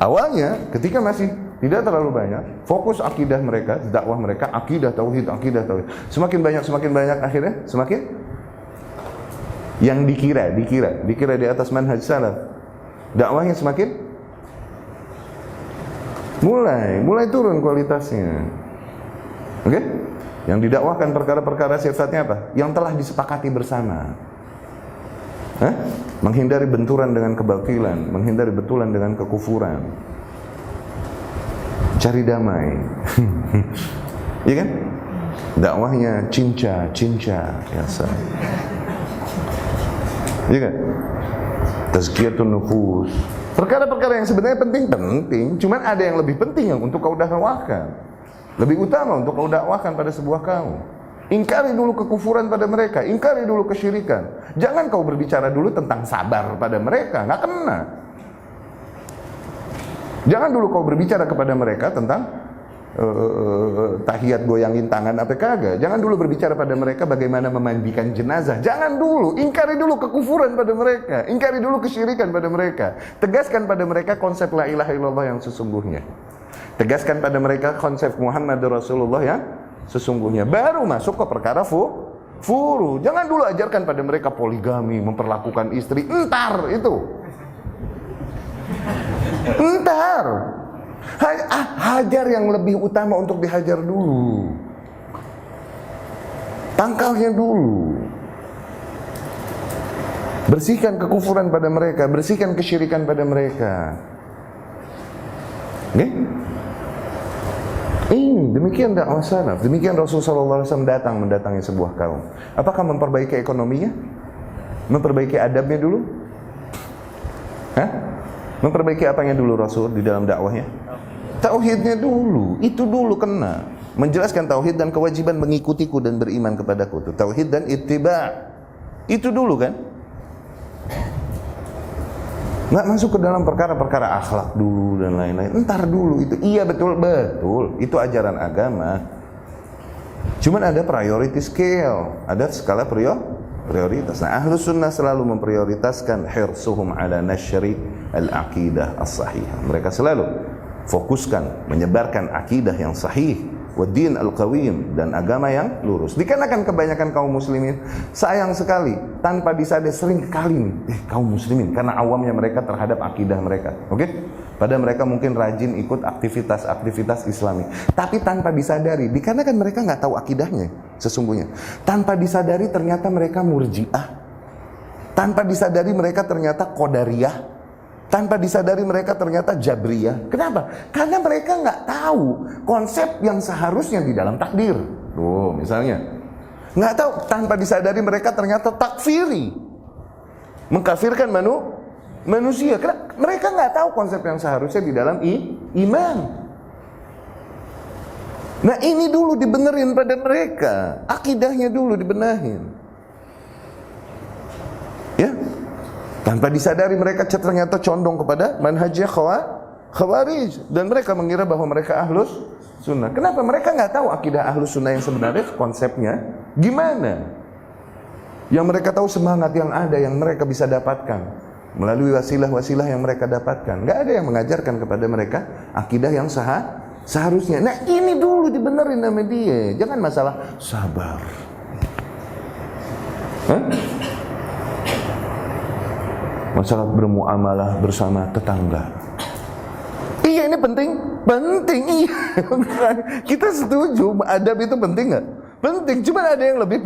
Awalnya ketika masih tidak terlalu banyak, fokus akidah mereka, dakwah mereka, akidah tauhid. Semakin banyak akhirnya semakin yang dikira di atas manhaj salaf. Dakwahnya semakin mulai turun kualitasnya. Oke? Yang didakwahkan perkara-perkara sifatnya apa? Yang telah disepakati bersama. Menghindari benturan dengan kebatilan, menghindari benturan dengan kekufuran. Cari damai. Iya kan? Dakwahnya cinca biasa. Iya kan? Tazkiyatun nufus. Perkara-perkara yang sebenarnya penting, cuman ada yang lebih penting yang untuk kau dakwahkan. Lebih utama untuk kau dakwahkan pada sebuah kaum. Ingkari dulu kekufuran pada mereka, ingkari dulu kesyirikan. Jangan kau berbicara dulu tentang sabar pada mereka, nggak kena. Jangan dulu kau berbicara kepada mereka tentang tahiyat goyangin tangan apa kagak. Jangan dulu berbicara pada mereka bagaimana memandikan jenazah. Jangan dulu, ingkari dulu kekufuran pada mereka, ingkari dulu kesyirikan pada mereka. Tegaskan pada mereka konsep la ilaha illallah yang sesungguhnya. Tegaskan pada mereka konsep Muhammad Rasulullah yang sesungguhnya. Baru masuk ke perkara furu. Jangan dulu ajarkan pada mereka poligami, memperlakukan istri. Entar. Hajar yang lebih utama untuk dihajar dulu. Tangkalnya dulu. Bersihkan kekufuran pada mereka, bersihkan kesyirikan pada mereka. Oke? Demikian dakwah salaf. Demikian Rasulullah SAW mendatangi sebuah kaum. Apakah memperbaiki ekonominya? Memperbaiki adabnya dulu? Memperbaiki apanya dulu Rasul di dalam dakwahnya? Tauhidnya dulu. Itu dulu kena. Menjelaskan tauhid dan kewajiban mengikutiku dan beriman kepadaku. Itu tauhid dan ittiba. Itu dulu kan? Nggak masuk ke dalam perkara-perkara akhlak dulu dan lain-lain. Entar dulu itu. Iya betul. Itu ajaran agama. Cuman ada priority scale, ada skala prioritas. Nah, Ahlus Sunnah selalu memprioritaskan hirsuhum ala nasyri al-aqidah as-sahihah. Mereka selalu fokuskan menyebarkan akidah yang sahih, wad-din al-qawim, dan agama yang lurus. Dikarenakan kebanyakan kaum muslimin sayang sekali tanpa disadari sering kali nih kaum muslimin karena awamnya mereka terhadap akidah mereka. Oke? Pada mereka mungkin rajin ikut aktivitas Islami, tapi tanpa disadari dikarenakan mereka nggak tahu akidahnya sesungguhnya. Tanpa disadari ternyata mereka murji'ah. Tanpa disadari mereka ternyata qadariyah. Tanpa disadari mereka ternyata Jabriyah. Kenapa? Karena mereka nggak tahu konsep yang seharusnya di dalam takdir. Tuh, misalnya. Nggak tahu, tanpa disadari mereka ternyata takfiri. Mengkafirkan manusia. Karena mereka nggak tahu konsep yang seharusnya di dalam iman. Nah, ini dulu dibenerin pada mereka. Akidahnya dulu dibenahin. Ya. Tanpa disadari mereka ternyata condong kepada manhajnya Khawarij, dan mereka mengira bahwa mereka ahlus sunnah. Kenapa? Mereka nggak tahu akidah ahlus sunnah yang sebenarnya konsepnya gimana. Yang mereka tahu semangat yang ada yang mereka bisa dapatkan melalui wasilah-wasilah yang mereka dapatkan. Nggak ada yang mengajarkan kepada mereka akidah yang seharusnya. Nah, ini dulu dibenerin sama dia. Jangan masalah sabar. Masalah bermuamalah bersama tetangga. Iya, ini penting iya. Kita setuju adab itu penting nggak? Penting, cuma ada yang lebih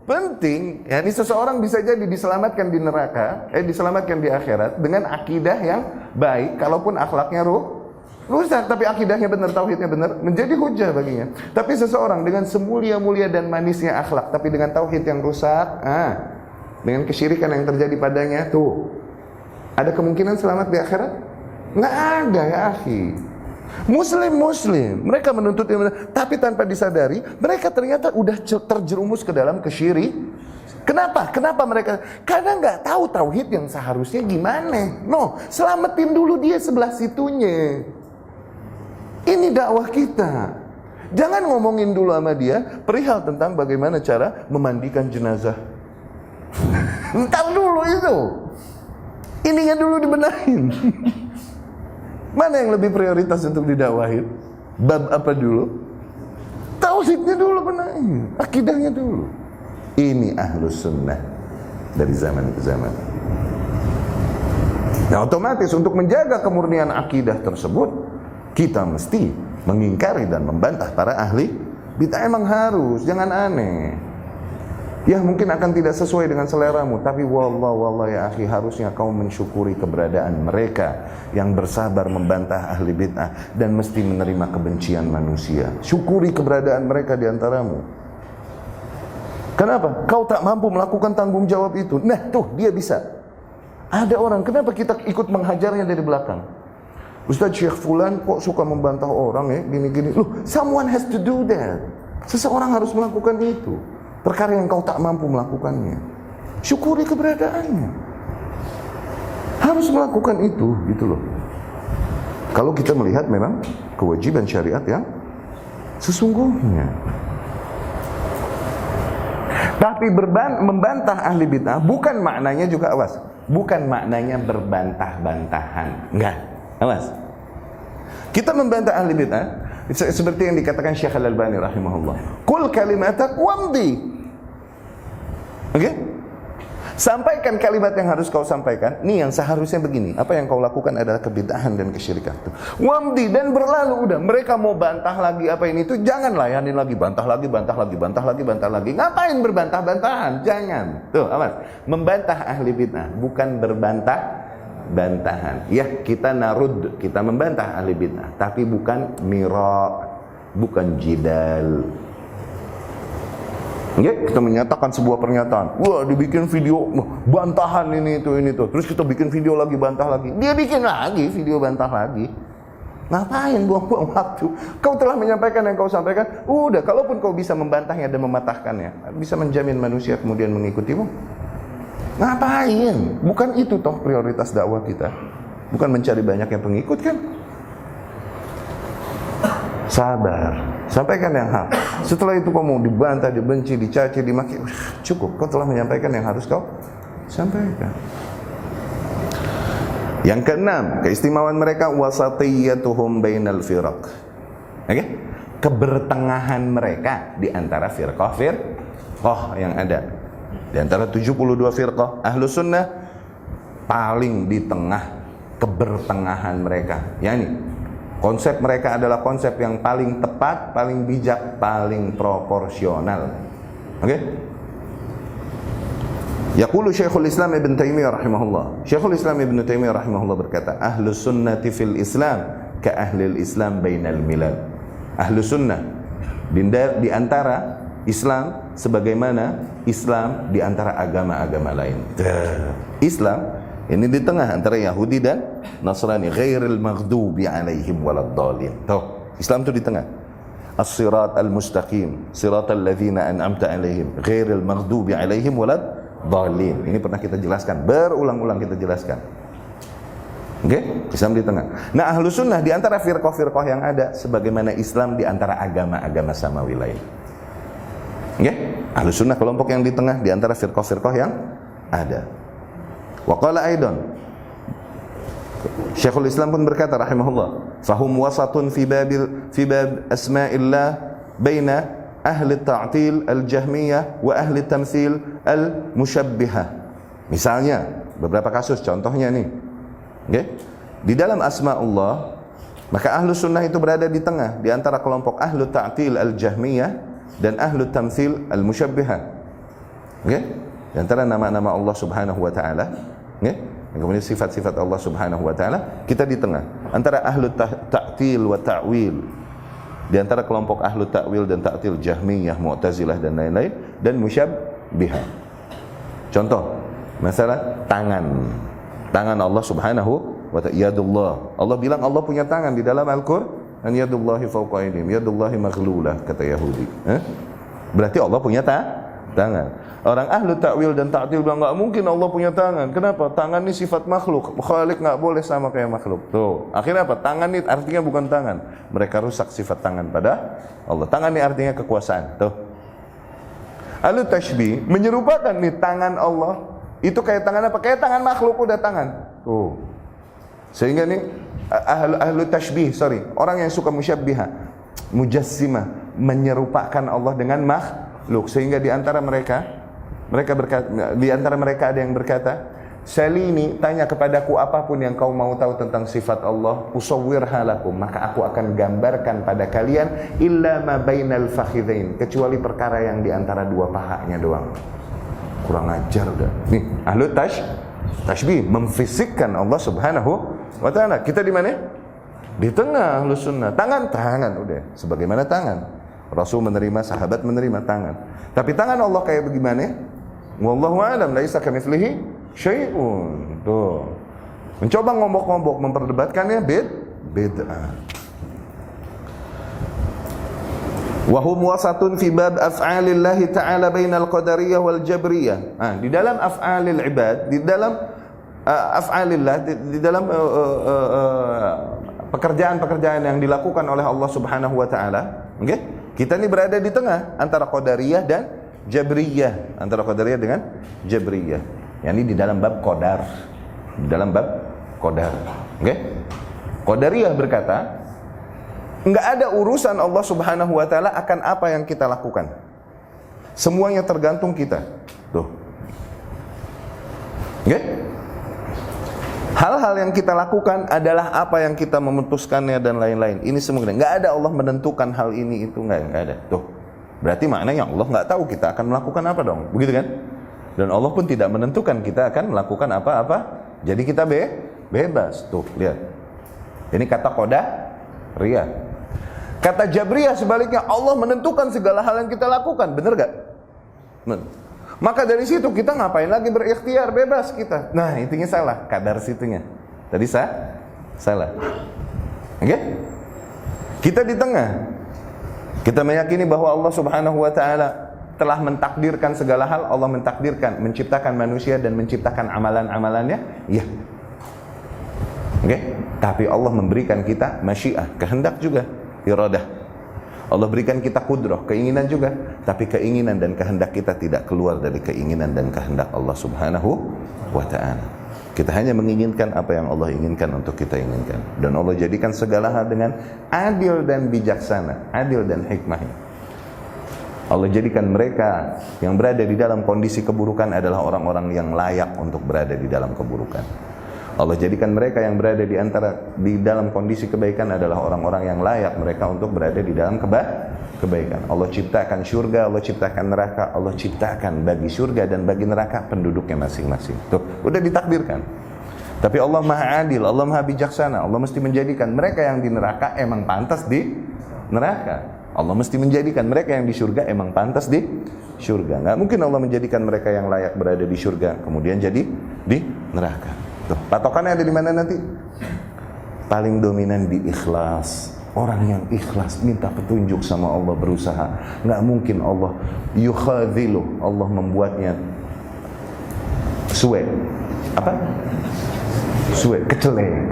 penting. Ya, ini seseorang bisa jadi diselamatkan di neraka, diselamatkan di akhirat dengan akidah yang baik, kalaupun akhlaknya rusak, tapi akidahnya benar, tauhidnya benar, menjadi hujah baginya. Tapi seseorang dengan semulia-mulia dan manisnya akhlak, tapi dengan tauhid yang rusak, dengan kesyirikan yang terjadi padanya, tuh ada kemungkinan selamat di akhirat? Nggak ada ya akhi. Muslim mereka menuntut yang benar, tapi tanpa disadari mereka ternyata udah terjerumus ke dalam kesyirik. Kenapa mereka? Karena nggak tahu tauhid yang seharusnya gimana. No, selamatin dulu dia sebelah situnya. Ini dakwah kita. Jangan ngomongin dulu sama dia perihal tentang bagaimana cara memandikan jenazah. Entar dulu itu. Ininya dulu dibenahin. Mana yang lebih prioritas untuk didakwahin? Bab apa dulu? Tauhidnya dulu benahin, akidahnya dulu. Ini ahlus sunnah dari zaman ke zaman. Nah, otomatis untuk menjaga kemurnian akidah tersebut, kita mesti mengingkari dan membantah para ahli bid'ah. Emang harus, jangan aneh. Ya, mungkin akan tidak sesuai dengan seleramu, tapi wallah ya akhi, harusnya kau mensyukuri keberadaan mereka yang bersabar membantah ahli bid'ah dan mesti menerima kebencian manusia. Syukuri keberadaan mereka di antaramu. Kenapa? Kau tak mampu melakukan tanggung jawab itu. Nah, tuh dia bisa. Ada orang, kenapa kita ikut menghajarnya dari belakang? Ustaz Syekh Fulan kok suka membantah orang ya, gini-gini. Loh, someone has to do that. Seseorang harus melakukan itu. Perkara yang kau tak mampu melakukannya, syukuri keberadaannya. Harus melakukan itu, gitu loh. Kalau kita melihat memang kewajiban syariat yang sesungguhnya. Tapi membantah ahli bid'ah bukan maknanya juga, awas, bukan maknanya berbantah-bantahan. Enggak, awas. Kita membantah ahli bid'ah seperti yang dikatakan Syekh Al-Albani rahimahullah. Qul kalimatak wamdi. Oke? Sampaikan kalimat yang harus kau sampaikan. Nih yang seharusnya begini. Apa yang kau lakukan adalah kebid'ahan dan kesyirikan. Wamdi, dan berlalu udah. Mereka mau bantah lagi apa ini itu, jangan layanin lagi, bantah lagi. Ngapain berbantah-bantahan? Jangan. Tuh, awas. Membantah ahli bid'ah bukan berbantah-bantahan. Ya, kita narud, kita membantah ahli bid'ah, tapi bukan mira, bukan jidal. Ya, kita menyatakan sebuah pernyataan. Wah, dibikin video bantahan ini itu. Terus kita bikin video lagi, bantah lagi. Dia bikin lagi video bantah lagi. Ngapain buang-buang waktu? Kau telah menyampaikan yang kau sampaikan. Udah, kalaupun kau bisa membantahnya dan mematahkannya, bisa menjamin manusia kemudian mengikutimu. Ngapain? Bukan itu toh prioritas dakwah kita. Bukan mencari banyak yang pengikut kan? Sabar, sampaikan yang hak. Setelah itu kau mau dibantah, dibenci, dicaci, dimaki, cukup. Kau telah menyampaikan yang harus kau sampaikan. Yang keenam, keistimewaan mereka wasatiyatuhum bainal firaq. Oke? Kebertengahan mereka di antara firqah yang ada. Di antara 72 firqah Ahlus Sunnah, paling di tengah kebertengahan mereka. Yani konsep mereka adalah konsep yang paling tepat, paling bijak, paling proporsional. Oke? Yaqulu Syekhul Islam Ibn Taimiyah rahimahullah. Syekhul Islam Ibn Taimiyah rahimahullah berkata, Ahlus sunnati fil Islam ka ahlil Islam bainal milad. Ahlus sunnah di antara Islam sebagaimana Islam di antara agama-agama lain. Islam ini di tengah antara Yahudi dan Nasrani, ghairil maghdubi alaihim waladdallin. Tuh, Islam itu di tengah. As-sirat al-mustaqim, siratal ladzina an'amta alaihim, ghairil maghdubi alaihim waladdallin. Ini pernah kita jelaskan, berulang-ulang kita jelaskan. Oke, Islam di tengah. Nah, Ahlus Sunnah di antara firqah-firqah yang ada sebagaimana Islam di antara agama-agama samawi lain. Oke, Ahlus Sunnah kelompok yang di tengah di antara firqah-firqah yang ada. Wa qala aidan, Syekhul Islam pun berkata rahimahullah, fahum wasatun fi bab asma'illah baina ahli ta'til al-jahmiyah wa ahli tamthil al-musyabbihah. Misalnya beberapa kasus, contohnya nih. Okay? Di dalam asma'ullah, maka ahlu sunnah itu berada di tengah di antara kelompok ahlu ta'til al-jahmiyah dan ahlu tamthil al-musyabbihah. Okay? Di antara nama-nama Allah subhanahu wa ta'ala, okay? Dan kemudian sifat-sifat Allah subhanahu wa ta'ala, kita di tengah antara ahlu ta'til wa ta'wil, di antara kelompok ahlu ta'wil dan ta'til, jahmiyah, mu'tazilah dan lain-lain, dan musyabbihah. Contoh masalah tangan Allah subhanahu wa ta'ala, yadullah. Allah bilang Allah punya tangan di dalam Al-Qur'an, yadullahi fawqa aydihim, yadullahi maghlulah, kata Yahudi. Berarti Allah punya tangan. Orang ahlu ta'wil dan ta'til bilang enggak mungkin Allah punya tangan. Kenapa? Tangan ini sifat makhluk. Khalik enggak boleh sama kayak makhluk. Tuh, akhirnya apa? Tangan ini artinya bukan tangan. Mereka rusak sifat tangan pada Allah. Tangan ini artinya kekuasaan. Tuh. Ahlu tashbih menyerupakan nih tangan Allah itu kayak tangan apa? Kayak tangan makhluk, udah tangan. Tuh. Sehingga nih ahlu tashbih, orang yang suka musyabbihah, mujassimah, menyerupakan Allah dengan makhluk. Sehingga di antara mereka berkata, di antara mereka ada yang berkata, "Salini, tanya kepadaku apapun yang kau mau tahu tentang sifat Allah, usawwirha lakum, maka aku akan gambarkan pada kalian illa ma bainal fakhidzain, kecuali perkara yang di antara dua pahanya doang." Kurang ajar udah. Nih, ahlu tashbih memfisikkan Allah subhanahu wa ta'ala. Kita di mana? Di tengah ahlu sunnah. Tangan udah. Sebagaimana tangan Rasul menerima, sahabat menerima tangan. Tapi tangan Allah kayak bagaimana? Wallahu a'lam, laisa kamitslihi syai'un. Tuh. Mencoba ngombok-ngombok memperdebatkannya bid'ah. Wa hum wasatun fi bab af'alillahi ta'ala bainal qadariyah wal jabriyah. Di dalam af'alil ibad, di dalam af'alillah, di dalam pekerjaan-pekerjaan yang dilakukan oleh Allah Subhanahu wa taala, okay? Kita ini berada di tengah antara qadariyah dan jabriyah, antara qadariyah dengan jabriyah. Yakni di dalam bab qadar. Di dalam bab qadar. Okay? Qadariyah berkata, enggak ada urusan Allah Subhanahu wa taala akan apa yang kita lakukan. Semuanya tergantung kita. Tuh. Oke? Hal-hal yang kita lakukan adalah apa yang kita memutuskannya dan lain-lain. Ini semua enggak ada Allah menentukan hal ini itu, enggak ada. Tuh. Berarti maknanya Allah enggak tahu kita akan melakukan apa dong. Begitu kan? Dan Allah pun tidak menentukan kita akan melakukan apa-apa. Jadi kita bebas. Tuh, lihat. Ini kata qadariyah. Kata jabriyah sebaliknya, Allah menentukan segala hal yang kita lakukan. Benar gak? Maka dari situ kita ngapain lagi berikhtiar, bebas kita. Nah, intinya salah, kadar situnya. Tadi salah. Oke? Kita di tengah. Kita meyakini bahwa Allah Subhanahu wa taala telah mentakdirkan segala hal. Allah mentakdirkan, menciptakan manusia dan menciptakan amalan-amalannya. Iya. Oke? Tapi Allah memberikan kita masyiah, kehendak juga, iradah. Allah berikan kita kudrah, keinginan juga. Tapi keinginan dan kehendak kita tidak keluar dari keinginan dan kehendak Allah Subhanahu wa ta'ala. Kita hanya menginginkan apa yang Allah inginkan untuk kita inginkan. Dan Allah jadikan segala hal dengan adil dan bijaksana, adil dan hikmah. Allah jadikan mereka yang berada di dalam kondisi keburukan adalah orang-orang yang layak untuk berada di dalam keburukan. Allah jadikan mereka yang berada di dalam kondisi kebaikan adalah orang-orang yang layak mereka untuk berada di dalam kebaikan. Allah ciptakan surga, Allah ciptakan neraka, Allah ciptakan bagi surga dan bagi neraka penduduknya masing-masing. Tuh, udah ditakdirkan. Tapi Allah Maha Adil, Allah Maha Bijaksana. Allah mesti menjadikan mereka yang di neraka emang pantas di neraka. Allah mesti menjadikan mereka yang di surga emang pantas di surga. Nggak mungkin Allah menjadikan mereka yang layak berada di surga kemudian jadi di neraka. Tuh, patokannya ada di mana nanti? Paling dominan di ikhlas. Orang yang ikhlas minta petunjuk sama Allah, berusaha. Nggak mungkin Allah yukhadhilu, Allah membuatnya suwe. Apa? Suwe, kecele.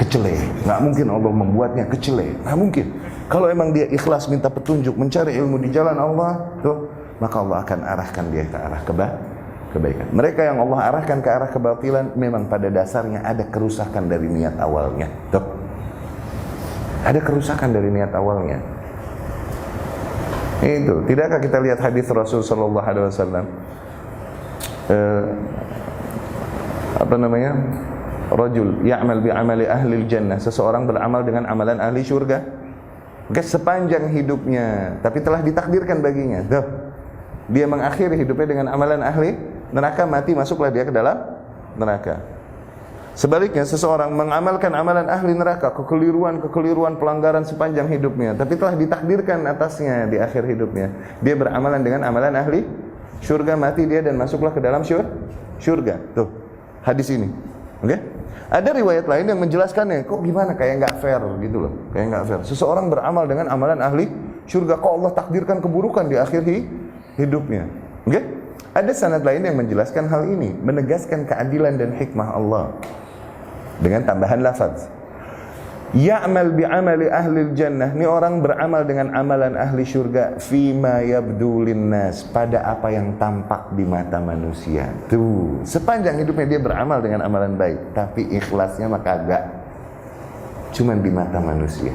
Nggak mungkin Allah membuatnya kecele. Nggak mungkin. Kalau emang dia ikhlas minta petunjuk, mencari ilmu di jalan Allah, tuh, maka Allah akan arahkan dia ke arah kebaikan. Mereka yang Allah arahkan ke arah kebatilan memang pada dasarnya ada kerusakan dari niat awalnya. Tuh. Ada kerusakan dari niat awalnya. Itu, tidakkah kita lihat hadis Rasul sallallahu alaihi wasallam? Rajul ya'mal bi amali ahli jannah, seseorang beramal dengan amalan ahli surga. Sepanjang hidupnya, tapi telah ditakdirkan baginya. Tuh. Dia mengakhiri hidupnya dengan amalan ahli neraka, mati masuklah dia ke dalam neraka. Sebaliknya, seseorang mengamalkan amalan ahli neraka, kekeliruan, pelanggaran sepanjang hidupnya, tapi telah ditakdirkan atasnya di akhir hidupnya, dia beramalan dengan amalan ahli surga, mati dia dan masuklah ke dalam surga. Tuh, hadis ini. Oke? Ada riwayat lain yang menjelaskannya. Kok gimana? Kayak nggak fair gitu loh. Kayak nggak fair. Seseorang beramal dengan amalan ahli surga, kok Allah takdirkan keburukan di akhir hidupnya. Oke? Ada sanad lain yang menjelaskan hal ini, menegaskan keadilan dan hikmah Allah dengan tambahan lafaz. Ya'mal bi'amali ahli jannah. Ini orang beramal dengan amalan ahli surga fima yabdu linnas, pada apa yang tampak di mata manusia. Tuh, sepanjang hidupnya dia beramal dengan amalan baik, tapi ikhlasnya maka kagak. Cuman di mata manusia.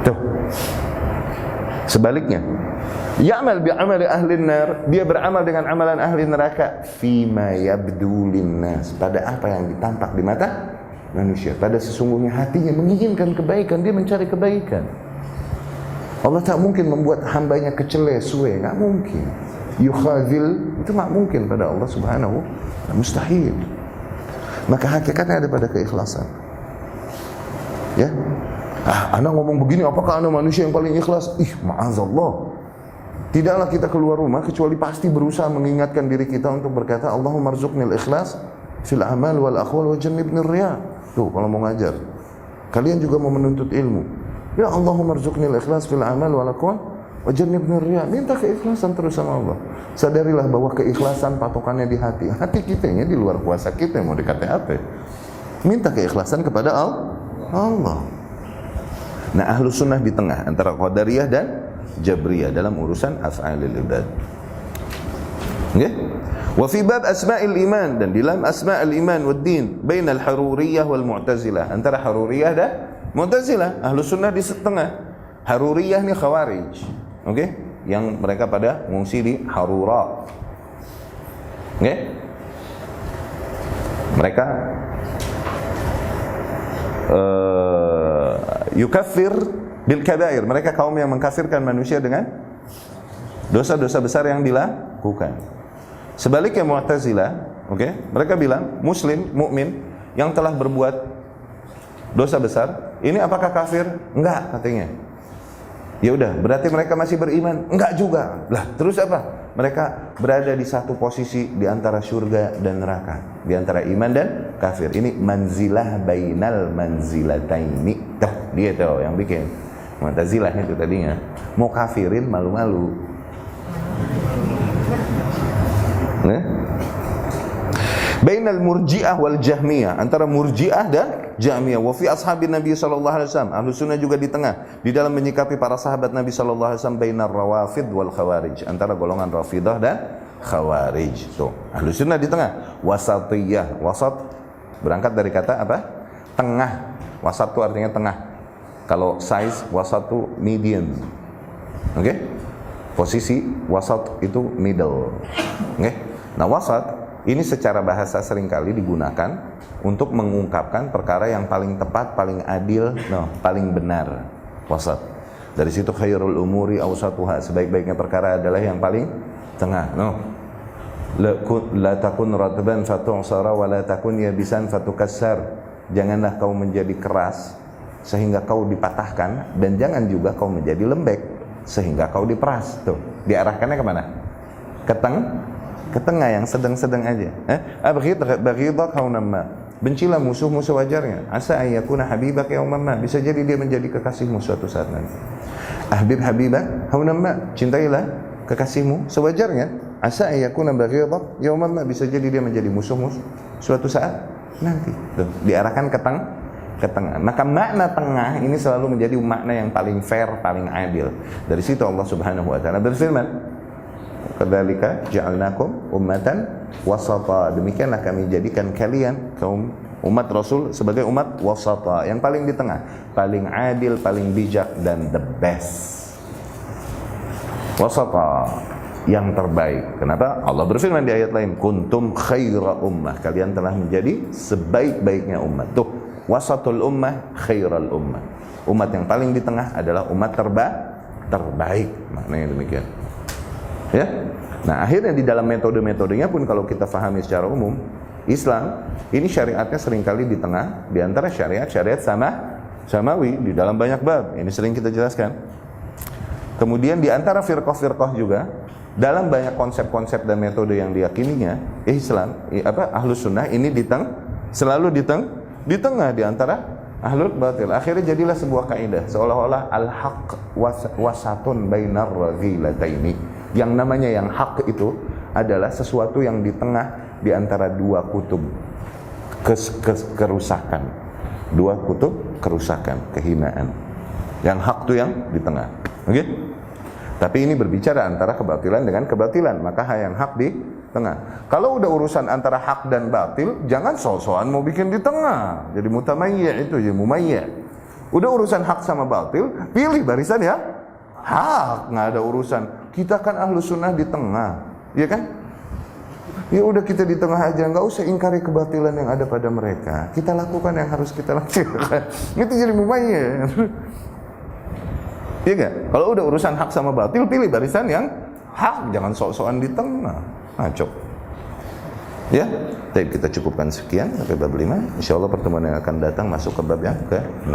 Tuh. Sebaliknya, ya'mal bi'amali ahli nar, dia beramal dengan amalan ahli neraka fima yabdu linnas, pada apa yang ditampak di mata manusia. Pada sesungguhnya hatinya menginginkan kebaikan, dia mencari kebaikan. Allah tak mungkin membuat hambanya kecele, suwe, enggak mungkin. Yukhadhil, itu enggak mungkin pada Allah Subhanahu, mustahil. Maka hakikatnya ada pada keikhlasan. Ya. Anak ngomong begini, apakah anak manusia yang paling ikhlas? Ma'azallah. Tidaklah kita keluar rumah kecuali pasti berusaha mengingatkan diri kita untuk berkata, Allahumma rzuqnil ikhlas fil amal wal aqwal wa jannibnir riya. Tuh, kalau mau ngajar. Kalian juga mau menuntut ilmu. Ya Allahumma rzuqnil ikhlas fil amal wal aqwal wa jannibnir riya. Minta keikhlasan terus sama Allah. Sadarilah bahwa keikhlasan patokannya di hati. Hati kitanya di luar kuasa kita, mau dikata apa? Minta keikhlasan kepada Allah. Nah, ahlu sunnah di tengah antara qadariyah dan jabriyah dalam urusan af'alil ibad. Okay? Wa fi bab asma'il iman, dan di dalam asma'il iman wad din bainal haruriyah wal mu'tazilah, antara haruriyah dan mu'tazilah. Ahlu sunnah di setengah. Haruriyah ni khawarij. Okay? Yang mereka pada mengungsi di Harura. Okay? Mereka yukaffir bil kabair, mereka kaum yang mengkafirkan manusia dengan dosa-dosa besar yang dilakukan. Sebaliknya Mu'tazilah, mereka bilang muslim, mukmin yang telah berbuat dosa besar, ini apakah kafir? Enggak, katanya. Ya udah, berarti mereka masih beriman? Enggak juga. Lah, terus apa? Mereka berada di satu posisi di antara surga dan neraka, di antara iman dan kafir. Ini manzilah bainal manzilataini. Tuh, dia tuh yang bikin Mu'tazilah itu tadinya. Mau kafirin malu-malu. Bainal murji'ah wal jahmiyah, antara murji'ah dan jahmiyah. Wa fi ashabin Nabi sallallahu alaihi wasallam, ahlu sunnah juga di tengah di dalam menyikapi para sahabat Nabi sallallahu alaihi wasallam. Bainar rawafid wal khawarij, antara golongan rafidah dan khawarij. Tuh, ahlu sunnah di tengah. Wasatiyah, wasat berangkat dari kata apa? Tengah. Wasat itu artinya tengah. Kalau size wasat itu medium. Posisi wasat itu middle. Nah, wasat Ini secara bahasa seringkali digunakan untuk mengungkapkan perkara yang paling tepat, paling adil, paling benar. Wasat. Dari situ khairul umuri awsatuha, sebaik-baiknya perkara adalah yang paling tengah. La takun ratban fatu'sara wa la takun yabisan fatukassar. Janganlah kau menjadi keras sehingga kau dipatahkan, dan jangan juga kau menjadi lembek sehingga kau diperas. Tuh, diarahkannya kemana? Ke tengah yang sedang-sedang aja. Baghidak haunamma. Bencilah musuh-musuh wajarnya. Asa ayyakuna habibaka yawman ma. Bisa jadi dia menjadi kekasihmu suatu saat nanti. Ahbib habibak haunamma. Cintailah kekasihmu sewajarnya. Asa ayyakuna baghidak yawman ma. Bisa jadi dia menjadi musuhmu suatu saat nanti. Tuh, diarahkan ke tengah. Maka makna tengah ini selalu menjadi makna yang paling fair, paling adil. Dari situ Allah Subhanahu wa taala berfirman, "Kadzalika ja'alnakum ummatan wasata." Demikianlah kami jadikan kalian kaum umat Rasul sebagai umat wasata, yang paling di tengah, paling adil, paling bijak, dan the best. Wasata, yang terbaik. Kenapa? Allah berfirman di ayat lain, "Kuntum khaira ummah." Kalian telah menjadi sebaik-baiknya umat. Tuh, wasatul ummah khairal ummah. Umat yang paling di tengah adalah umat terbaik. Maknanya demikian. Ya. Nah, akhirnya di dalam metode-metodenya pun kalau kita fahami secara umum, Islam ini syariatnya seringkali di tengah di antara syariat-syariat samawi di dalam banyak bab. Ini sering kita jelaskan. Kemudian di antara firqah-firqah juga dalam banyak konsep-konsep dan metode yang diyakininya, Islam Ahlus Sunnah ini selalu di tengah di antara ahlul batil. Akhirnya jadilah sebuah kaidah seolah-olah al-haq wasatun bainar radhilataini. Yang namanya yang hak itu adalah sesuatu yang di tengah di antara dua kutub kerusakan. Dua kutub kerusakan, kehinaan. Yang hak itu yang di tengah. Oke? Tapi ini berbicara antara kebatilan dengan kebatilan, maka yang hak di tengah. Kalau udah urusan antara hak dan batil, jangan so-soan mau bikin di tengah. Jadi mutamayyi' itu, jadi mumayyi'. Udah urusan hak sama batil, pilih barisan ya hak, nggak ada urusan. Kita kan ahlu sunnah di tengah, ya kan? Ya udah kita di tengah aja, nggak usah ingkari kebatilan yang ada pada mereka. Kita lakukan yang harus kita lakukan. Itu jadi mumayyi'. Iya nggak? Kalau udah urusan hak sama batil, pilih barisan yang hak, jangan sok-sokan di tengah. Ngaco. Ya, baik, kita cukupkan sekian sampai bab 5. Insyaallah pertemuan yang akan datang masuk ke bab yang ke-6.